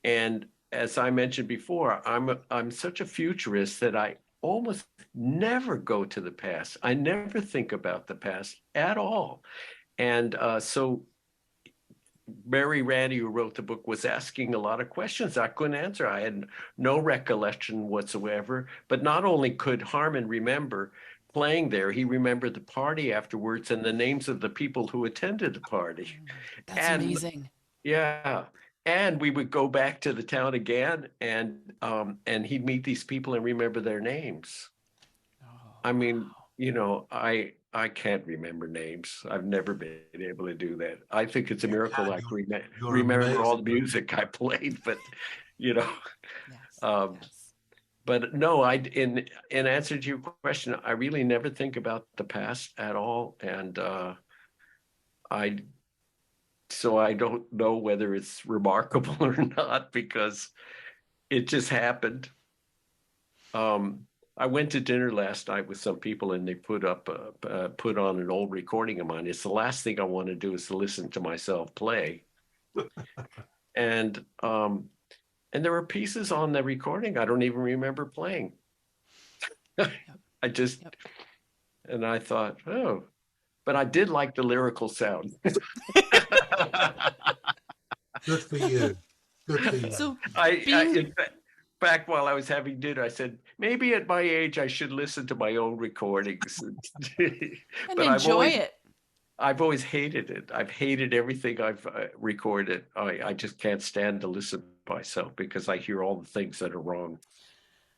And as I mentioned before, I'm such a futurist that I almost never go to the past. I never think about the past at all. And so Mary Randy, who wrote the book, was asking a lot of questions I couldn't answer. I had no recollection whatsoever. But not only could Harmon remember playing there, he remembered the party afterwards and the names of the people who attended the party. That's And amazing. yeah, and we would go back to the town again, and he'd meet these people and remember their names. Oh, I mean, you know, I can't remember names. I've never been able to do that. I think it's a You miracle can. I can You're remember all the amazing. music I played, but you know, yes, um, yes. but no, in answer to your question, I really never think about the past at all, and I so I don't know whether it's remarkable or not, because it just happened. Um, I went to dinner last night with some people, and they put on an old recording of mine. It's the last thing I want to do is to listen to myself play. And and there were pieces on the recording I don't even remember playing. Yep. I just Yep. and I thought, oh, but I did like the lyrical sound. Good for you. Good for you. So I being in fact, while I was having dinner, I said, maybe at my age I should listen to my own recordings. and But enjoy it. I've always hated it. I've hated everything I've recorded. I just can't stand to listen to myself because I hear all the things that are wrong.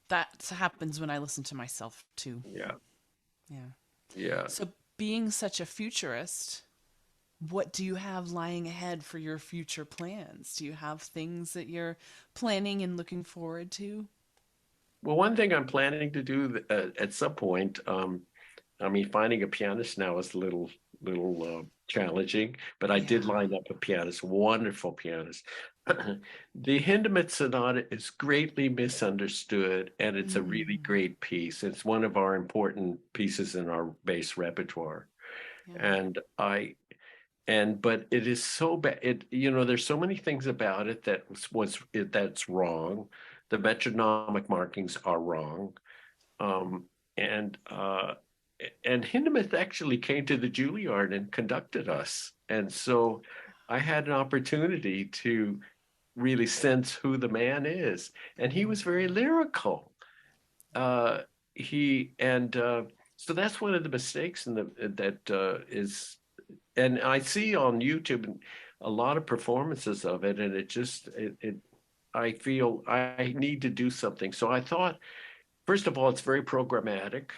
That happens when I listen to myself too. Yeah, Yeah. yeah. So being such a futurist, what do you have lying ahead for your future plans? Do you have things that you're planning and looking forward to? Well, one thing I'm planning to do at some point, I mean, finding a pianist now is a little challenging, but I did Yeah. line up a pianist, wonderful pianist. The Hindemith Sonata is greatly misunderstood, and it's a really Mm, great piece. It's one of our important pieces in our bass repertoire. yeah. And but it is so bad. There's so many things about it that's wrong. The metronomic markings are wrong. Um, and Hindemith actually came to the Juilliard and conducted us. And so I had an opportunity to really sense who the man is. And he was very lyrical. Uh, he and So that's one of the mistakes and I see on YouTube a lot of performances of it, and I feel I need to do something. So I thought, first of all, it's very programmatic.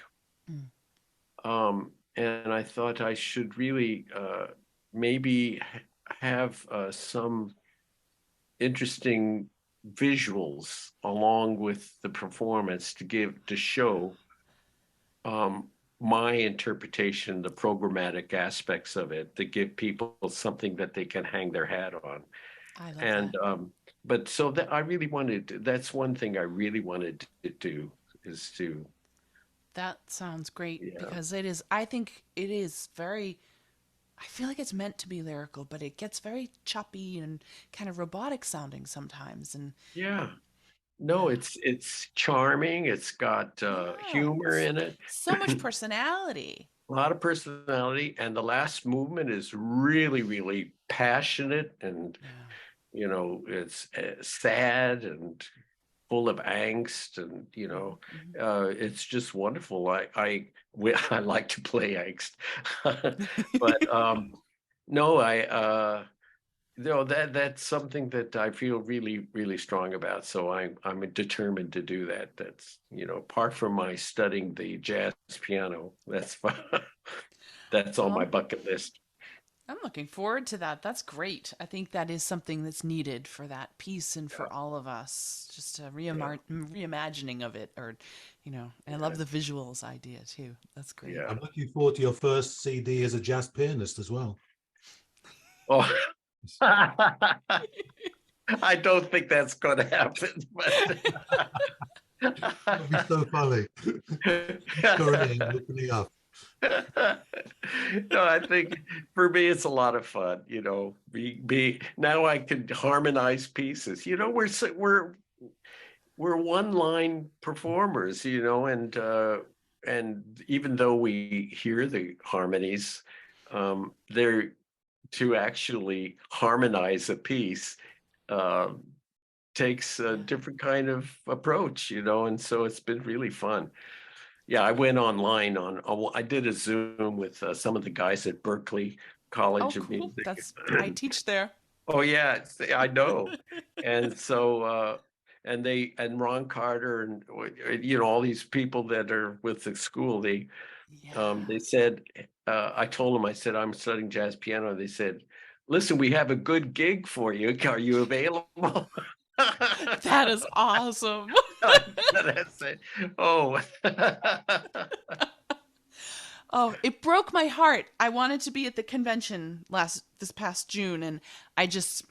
Mm. And I thought I should really maybe have some interesting visuals along with the performance to show um, my interpretation, the programmatic aspects of it, to give people something that they can hang their hat on. I love And that. but so that I really that's one thing I really wanted to do, is to, That sounds great yeah. because it is, I think it is very, I feel like it's meant to be lyrical, but it gets very choppy and kind of robotic sounding sometimes. And Yeah. No, yeah. it's charming. It's got Yeah. humor in it, So much personality. a lot of personality, and the last movement is really, really passionate, and Yeah. it's sad and full of angst, and Mhm. it's just wonderful. I like to play angst, but no, that's something that I feel really, really strong about. So I'm determined to do that. That's apart from my studying the jazz piano, that's on my Well, bucket list. I'm looking forward to that. That's great. I think that is something that's needed for that piece and for all of us. Just a reimagining of it, or, I love the visuals idea too. That's great. Yeah. I'm looking forward to your first CD as a jazz pianist as well. Oh, I don't think that's going to happen. That'd be so funny. Currently opening up. No, I think for me it's a lot of fun. Now I can harmonize pieces. We're one line performers. And even though we hear the harmonies, they're to actually harmonize a piece takes a different kind of approach, and so it's been really fun. Yeah, I went online I did a Zoom with some of the guys at Berklee College of Cool. Music. I teach there. Oh yeah, I know. And so and Ron Carter and all these people that are with the school, they said, I told them, I said, I'm studying jazz piano. They said, listen, we have a good gig for you. Are you available? That is awesome. That's it. Oh. Oh, it broke my heart. I wanted to be at the convention this past June, and I just,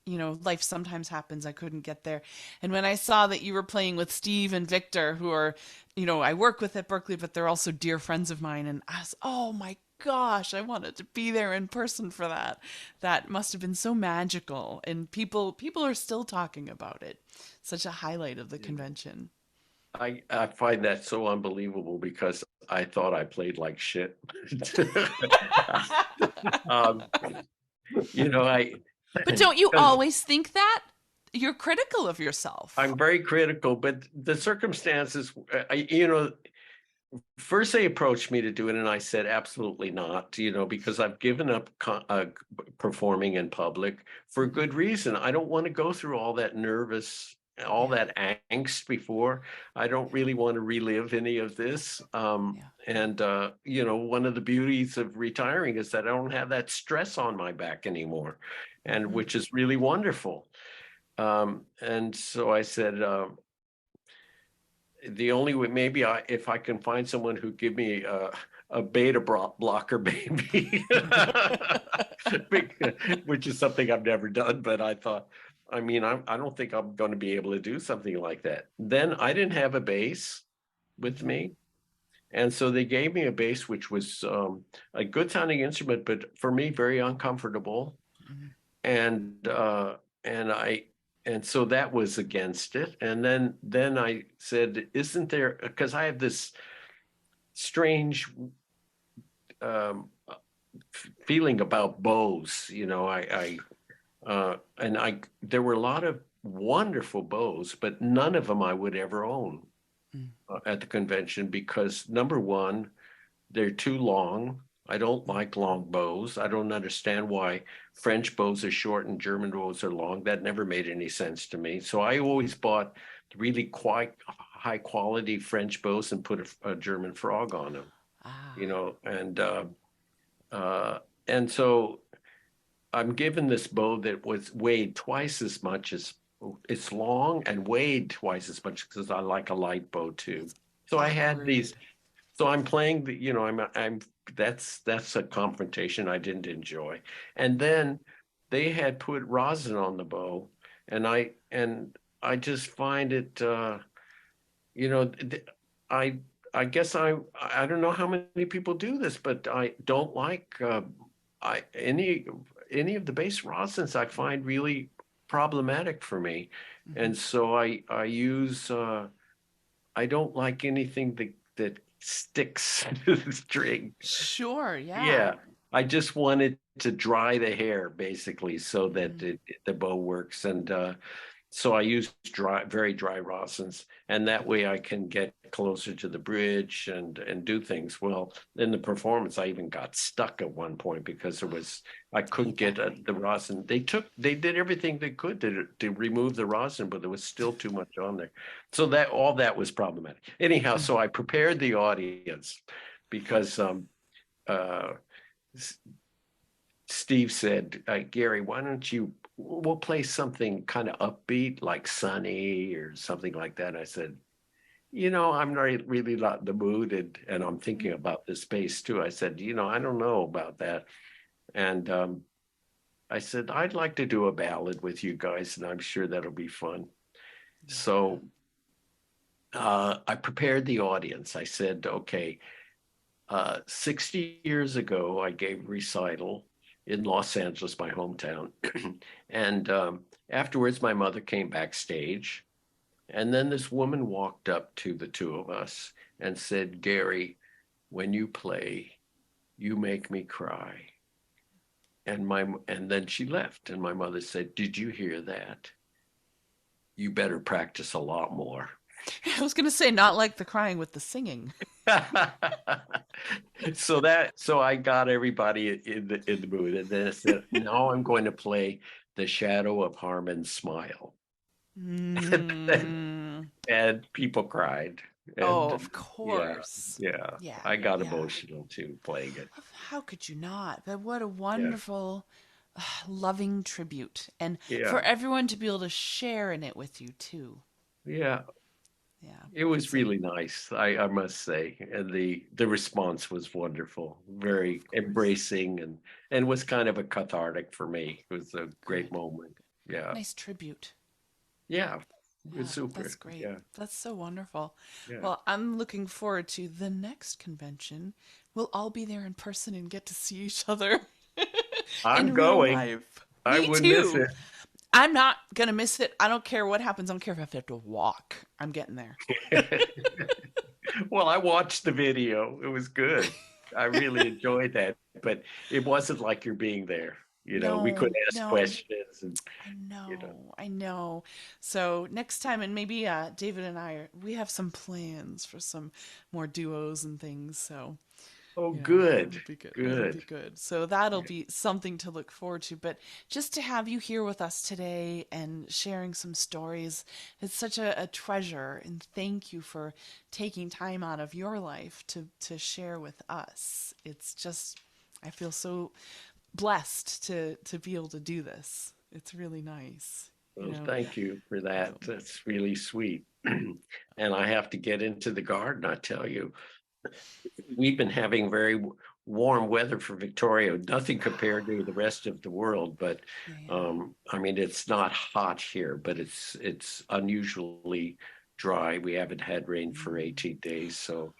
life sometimes happens. I couldn't get there. And when I saw that you were playing with Steve and Victor, who are, I work with at Berklee, but they're also dear friends of mine, and I was, oh my gosh, I wanted to be there in person for that. That must have been so magical, and people are still talking about it. Such a highlight of the convention. I find that so unbelievable because I thought I played like shit. um, But don't you always think that? You're critical of yourself. I'm very critical, but the circumstances, first they approached me to do it and I said, absolutely not, because I've given up performing in public for a good reason. I don't want to go through all that that angst before. I don't really want to relive any of this. And, one of the beauties of retiring is that I don't have that stress on my back anymore, and which is really wonderful. And so I said, the only way, maybe if I can find someone who give me a beta blocker, maybe, which is something I've never done, but I thought, I don't think I'm going to be able to do something like that. Then I didn't have a bass with me. And so they gave me a bass, which was a good sounding instrument, but for me, very uncomfortable. And so that was against it. And then I said, isn't there, because I have this strange feeling about bows, there were a lot of wonderful bows, but none of them I would ever own at the convention because, number one, they're too long. I don't like long bows. I don't understand why French bows are short and German bows are long. That never made any sense to me. So I always bought really quite high quality French bows and put a German frog on them, and so I'm given this bow that weighed twice as much as it's long and weighed twice as much because I like a light bow too. So I had these. So I'm playing that's a confrontation I didn't enjoy. And then they had put rosin on the bow, and I just find it, I guess I don't know how many people do this, but I don't like any of the base rosins. I find really problematic for me, and so I use I don't like anything that sticks to the string. Sure, yeah. Yeah, I just wanted to dry the hair basically so that the bow works, and so I use very dry rosins, and that way I can get closer to the bridge and do things. Well, in the performance, I even got stuck at one point because I couldn't get the rosin. They did everything they could to remove the rosin, but there was still too much on there. So all that was problematic. Anyhow, so I prepared the audience because Steve said, Gary, why don't we'll play something kind of upbeat, like Sunny or something like that. I said, I'm not really not in the mood, and I'm thinking about this bass too. I said, I don't know about that. And I said, I'd like to do a ballad with you guys, and I'm sure that'll be fun. So I prepared the audience. I said, okay, 60 years ago, I gave a recital in Los Angeles, my hometown. And afterwards, my mother came backstage. And then this woman walked up to the two of us and said, Gary, when you play, you make me cry. And then she left. And my mother said, did you hear that? You better practice a lot more. I was going to say, not like the crying with the singing. So I got everybody in the mood, and then I said, now I'm going to play The Shadow of Harmon's Smile. And people cried. And of course. Yeah. I got emotional too playing it. How could you not? But what a wonderful, loving tribute. And for everyone to be able to share in it with you too. Yeah. It was really nice, I must say. And the response was wonderful, very embracing, and was kind of a cathartic for me. It was a great moment. Yeah. Nice tribute. Yeah. It's super. That's great. Yeah. That's so wonderful. Yeah. Well, I'm looking forward to the next convention. We'll all be there in person and get to see each other. I'm going. I wouldn't miss it. I'm not going to miss it. I don't care what happens. I don't care if I have to walk. I'm getting there. Well, I watched the video. It was good. I really enjoyed that. But it wasn't like you're being there. We could ask questions. And, I know. So next time, and maybe David and we have some plans for some more duos and things. So. Good. It'll be good. It'll be good. So that'll be something to look forward to. But just to have you here with us today and sharing some stories, it's such a treasure. And thank you for taking time out of your life to share with us. It's just, I feel so blessed to be able to do this. It's really nice. Well, thank you for that. That's really sweet. And I have to get into the garden, I tell you. We've been having very warm weather for Victoria, nothing compared to the rest of the world. But I mean, it's not hot here, but it's unusually dry. We haven't had rain for 18 days. So,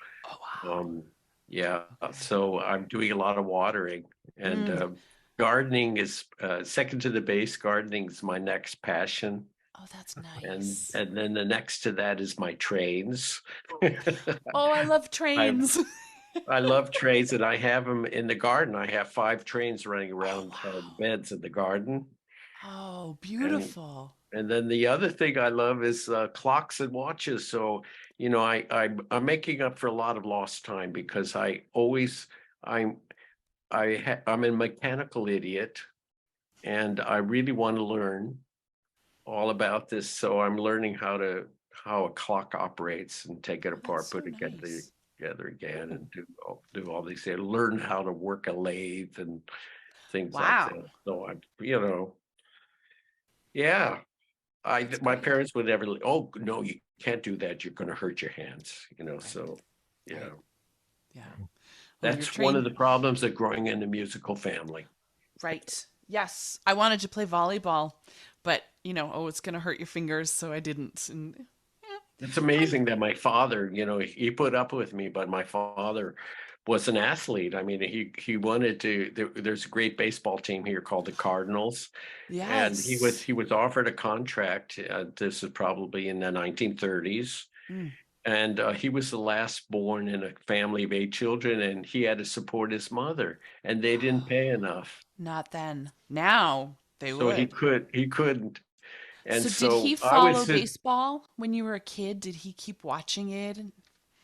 so I'm doing a lot of watering, and gardening is second to the base. Gardening is my next passion. Oh, that's nice. And then the next to that is my trains. Oh, I love trains. I love trains, and I have them in the garden. I have 5 trains running around beds in the garden. Oh, beautiful. And then the other thing I love is clocks and watches. So, I'm making up for a lot of lost time because I'm a mechanical idiot, and I really want to learn all about this. So I'm learning how a clock operates and take it apart, put it together again, and do all these things. Learn how to work a lathe and things like that. So my parents would never. Oh no, you can't do that. You're going to hurt your hands. So yeah. That's one of the problems of growing in a musical family. Right. Yes, I wanted to play volleyball, but it's going to hurt your fingers, so I didn't. And it's amazing that my father, he put up with me, but my father was an athlete. I mean, he wanted to. There's a great baseball team here called the Cardinals, and he was offered a contract. This is probably in the 1930s. And he was the last born in a family of 8 children, and he had to support his mother, and they didn't pay enough. Not then. Now they would. So he couldn't. And so did he follow baseball when you were a kid? Did he keep watching it?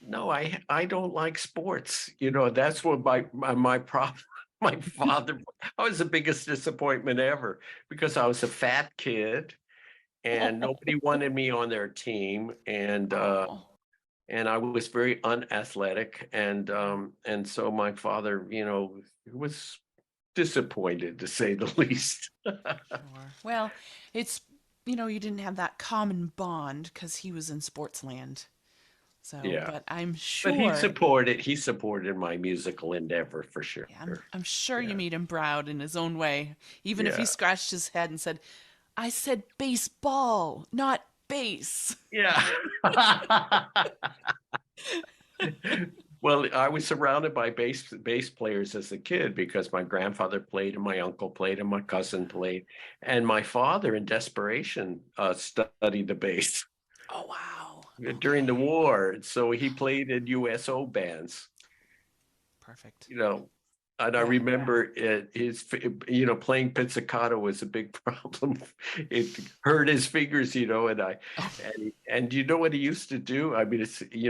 No, I don't like sports. That's what my problem. My father, I was the biggest disappointment ever because I was a fat kid, and nobody wanted me on their team, and I was very unathletic, and so my father, was disappointed, to say the least. Sure. Well, it's, you know, you didn't have that common bond because he was in sports land. So, Yeah. but I'm But sure, he supported my musical endeavor for sure. yeah, I'm sure you Yeah. made him proud in his own way, even if he Yeah. scratched his head and said, "I said baseball, not bass." Yeah. Well, I was surrounded by bass players as a kid because my grandfather played and my uncle played and my cousin played, and my father, in desperation, studied the bass Oh wow. during the Okay. war. So he played in USO bands, Perfect. you know. And I Yeah. remember playing pizzicato was a big problem. It hurt his fingers, Oh, and you know what he used to do? I mean,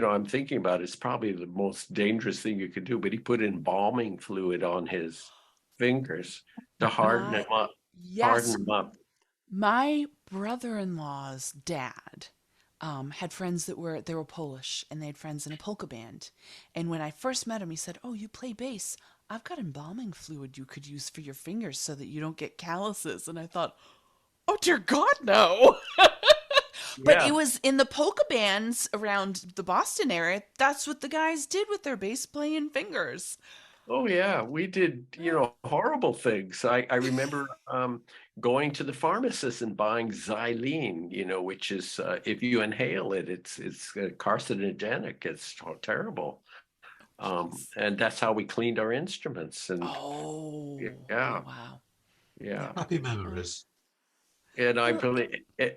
I'm thinking about it, it's probably the most dangerous thing you could do, but he put embalming fluid on his fingers to harden my them up, harden yes, them up. my brother-in-law's dad had friends that were Polish, and they had friends in a polka band. And when I first met him, he said, "Oh, you play bass? I've got embalming fluid you could use for your fingers so that you don't get calluses." And I thought, "Oh dear God, no!" But it Yeah. was in the polka bands around the Boston area. That's what the guys did with their bass playing fingers. Oh yeah, we did, horrible things. I remember going to the pharmacist and buying xylene, which is if you inhale it, it's carcinogenic. It's terrible. Jeez. And that's how we cleaned our instruments. And Oh, oh yeah, wow. Yeah. yeah. Happy memories. And I Well, believe,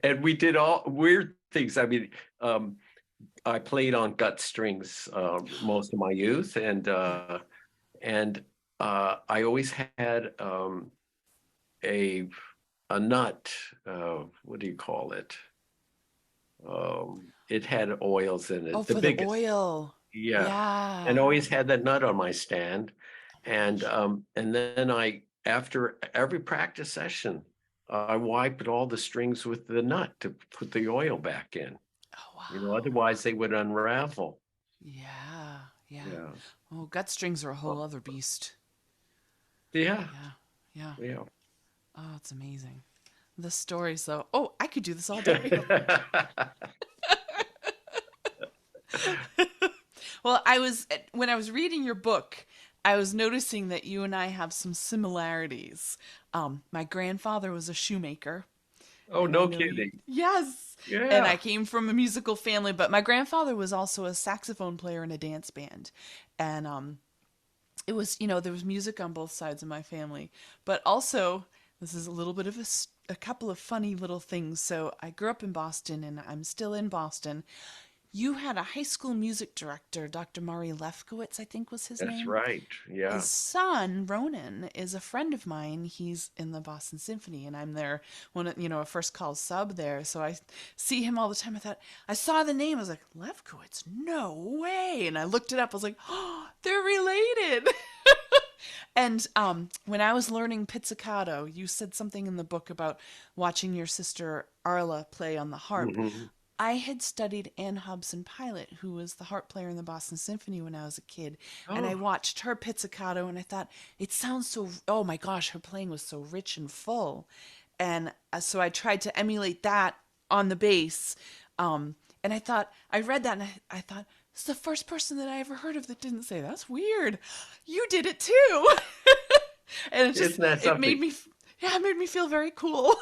and we did all weird things. I mean, um, I played on gut strings most of my youth, and I always had a a nut. What do you call it? It had oils in oh, it. The for the biggest, oil. yeah, and Yeah. always had that nut on my stand. Oh my And gosh. then after every practice session, I wiped all the strings with the nut to put the oil back in. Oh wow. Otherwise they would unravel. Yeah. Yeah. Yeah, Oh, gut strings are a whole well, other beast. yeah, Yeah. Yeah. yeah. Oh, it's amazing. The stories, though. Oh, I could do this all day. Well, when I was reading your book, I was noticing that you and I have some similarities. My grandfather was a shoemaker, Oh, and I no know you. kidding. Yes. And I Yeah. came from a musical family, but my grandfather was also a saxophone player in a dance band. And it was, there was music on both sides of my family. But also, this is a little bit of a couple of funny little things. So I grew up in Boston and I'm still in Boston. You had a high school music director, Dr. Murray Lefkowitz, I think was his That's name. right. His Yeah. son, Ronan, is a friend of mine. He's in the Boston Symphony, and I'm there a first call sub there. So I see him all the time. I thought, I saw the name. I was like, Lefkowitz? No way. And I looked it up. I was like, oh, they're related. And when I was learning pizzicato, you said something in the book about watching your sister Arla play on the harp. Hmm. I had studied Ann Hobson Pilot, who was the harp player in the Boston Symphony when I was a kid, and I Oh, watched her pizzicato, and I thought it sounds so. Oh my gosh, her playing was so rich and full, and so I tried to emulate that on the bass, and I read that, and I thought this is the first person that I ever heard of that didn't say that's weird. You did it too, and isn't that it made something? me, yeah, it made me feel very cool.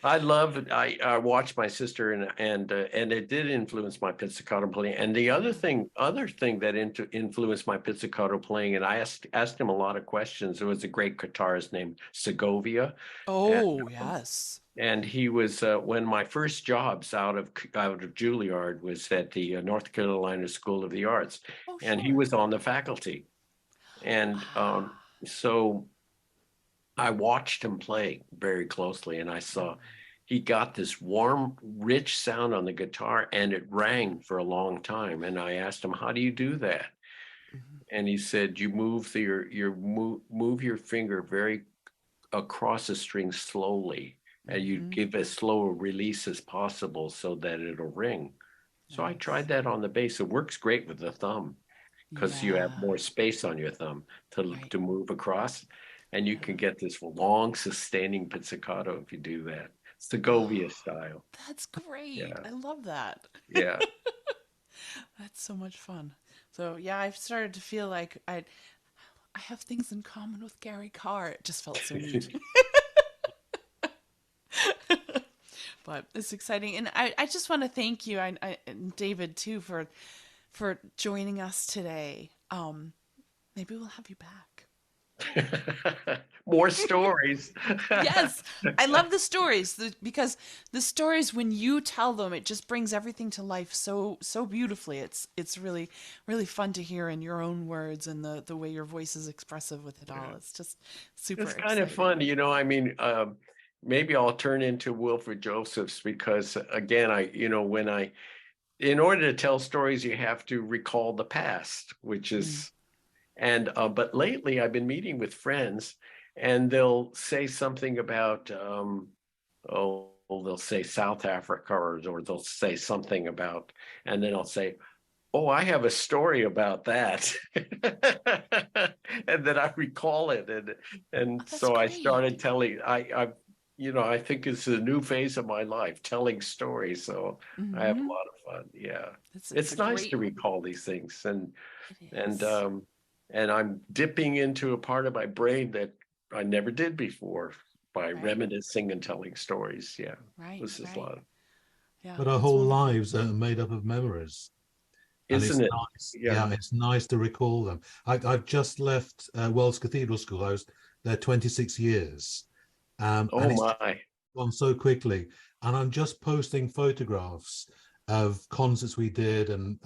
I watched my sister and it did influence my pizzicato playing. And the other thing that influenced my pizzicato playing, and I asked him a lot of questions. There was a great guitarist named Segovia, and Oh yes. and he was when my first jobs out of Juilliard was at the North Carolina School of the Arts, Oh and he sure. was on the faculty, and so I watched him play very closely, and I saw he got this warm, rich sound on the guitar, and it rang for a long time. And I asked him, "How do you do that?" Mhm. And he said, "You move your finger very across the string slowly, and you Mhm. give as slow a release as possible so that it'll ring." So I Nice. tried that on the bass. It works great with the thumb. because you have Yeah. more space on your thumb Right. to move across, and you can get this long sustaining pizzicato if you do that. Segovia style. That's great. Yeah, I love that. yeah. That's so much fun. So yeah, I've started to feel like I have things in common with Gary Karr. It just felt so neat. But it's exciting, and I just want to thank you, and David too, for joining us today. Maybe we'll have you back. More stories. Yes, I love the stories because the stories, when you tell them, it just brings everything to life so beautifully. It's really fun to hear in your own words, and the way your voice is expressive with it all. It's just super It's kind of exciting. fun, I mean, maybe I'll turn into Wilfred Josephs because again, in order to tell stories, you have to recall the past, which Mm. is, but lately I've been meeting with friends and they'll say something about, they'll say South Africa or they'll say something about, and then I'll say, oh, I have a story about that. And then I recall it. And Oh, that's so I great. started telling, I think it's a new phase of my life, telling stories. So I have a Hmm. lot of fun. Yeah. It's a It's nice to great. recall these things. It And, is. and I'm dipping into a part of my brain that I never did before by Right. reminiscing and telling stories. Yeah. Right. This is a Right. lot of, Yeah, But our that's whole wonderful. lives are made up of memories. And isn't it's it? nice. Yeah. Yeah, it's nice to recall them. I've just left Wells Cathedral School. I was there 26 years. Oh And it's my. gone so quickly. And I'm just posting photographs of concerts we did and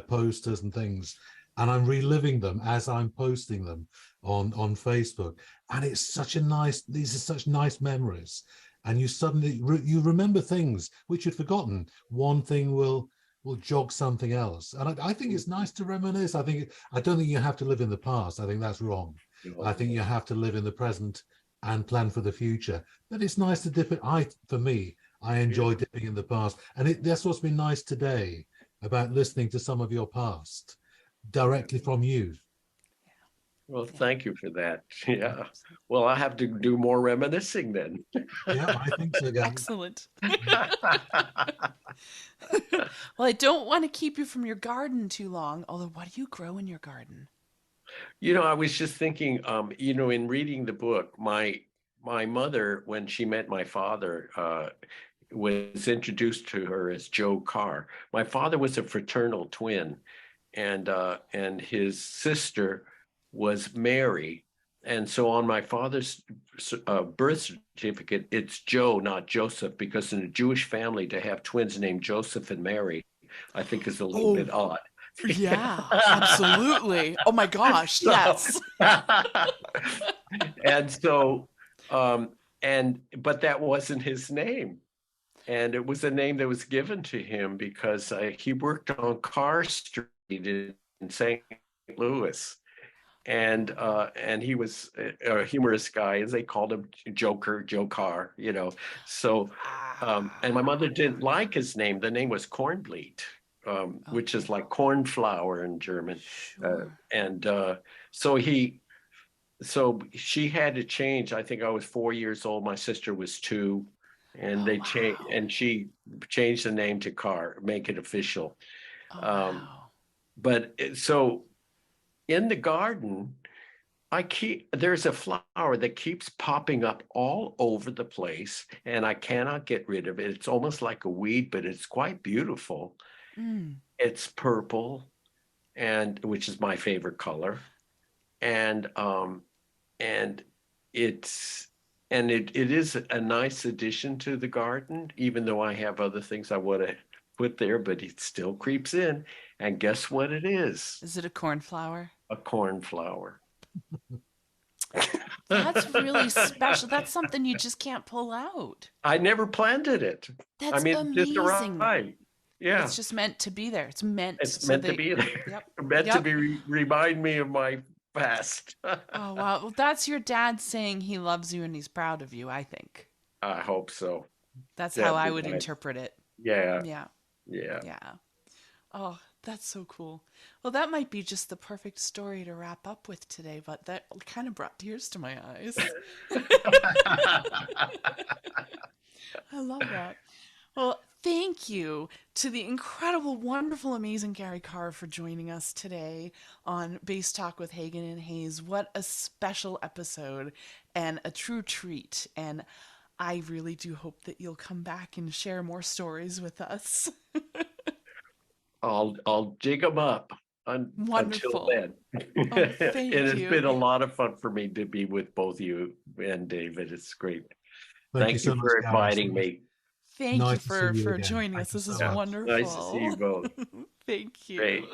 posters and things. And I'm reliving them as I'm posting them on Facebook. And it's such a nice, these are such nice memories. And you suddenly you remember things which you'd forgotten. One thing will jog something else. And I think it's nice to reminisce. I don't think you have to live in the past. I think that's wrong. I think you have to live in the present and plan for the future. But it's nice to dip it. For me, I Yeah. enjoy dipping in the past, and that's what's been nice today about listening to some of your past Yeah. directly from you. Well, Yeah. thank you for that. Yeah. Absolutely. Well, I have to do more reminiscing then. Yeah, I think so, Gavin. Excellent. Well, I don't want to keep you from your garden too long. Although, what do you grow in your garden? I was just thinking, in reading the book, my mother, when she met my father, was introduced to her as Joe Karr. My father was a fraternal twin, and his sister was Mary. And so on my father's birth certificate, it's Joe, not Joseph, because in a Jewish family to have twins named Joseph and Mary, I think is a little Oh, bit odd. yeah, absolutely. Oh my gosh, So, yes. and so, but that wasn't his name. And it was a name that was given to him because he worked on Carr Street in St. Louis, and he was a humorous guy, as they called him, Joker, Joe Carr. So, and my mother Ah, didn't like his name. The name was Cornbleet, which is okay, like cornflower in German, sure. and so he so she had to change. I think I was 4 years old. My sister was 2, and Oh they changed, wow. and she changed the name to Carr, make it official. Oh Um, wow. so in the garden, there's a flower that keeps popping up all over the place, and I cannot get rid of it. It's almost like a weed, but it's quite beautiful. Mm. It's purple, and which is my favorite color, and and it's it is a nice addition to the garden, even though I have other things I want to put there, but it still creeps in. And guess what it is? Is it a cornflower? A cornflower. That's really special. That's something you just can't pull out. I never planted it. I That's mean, it just amazing. arrived. Yeah, It's just meant to be there. It's meant it's so meant to they. be there. Yep. Meant to Yep. be remind me of my past. Oh wow. Well, that's your dad saying he loves you and he's proud of you, I think. I hope so. That's how That'd I be would nice. interpret it. Yeah, Yeah. yeah. Yeah. Oh, That's so cool. Well, that might be just the perfect story to wrap up with today, but that kind of brought tears to my eyes. I love that. Well, thank you to the incredible, wonderful, amazing Gary Karr for joining us today on Bass Talk with Hagen and Hayes. What a special episode and a true treat. And I really do hope that you'll come back and share more stories with us. I'll jig them up until Wonderful. then. Oh, thank It has you. been a lot of fun for me to be with both you and David. It's great. Thank you so much, for Gary. inviting me. Thank Nice you to see you for again. joining Thank us. you This so is much. wonderful. Nice to see you both. Thank you. Great.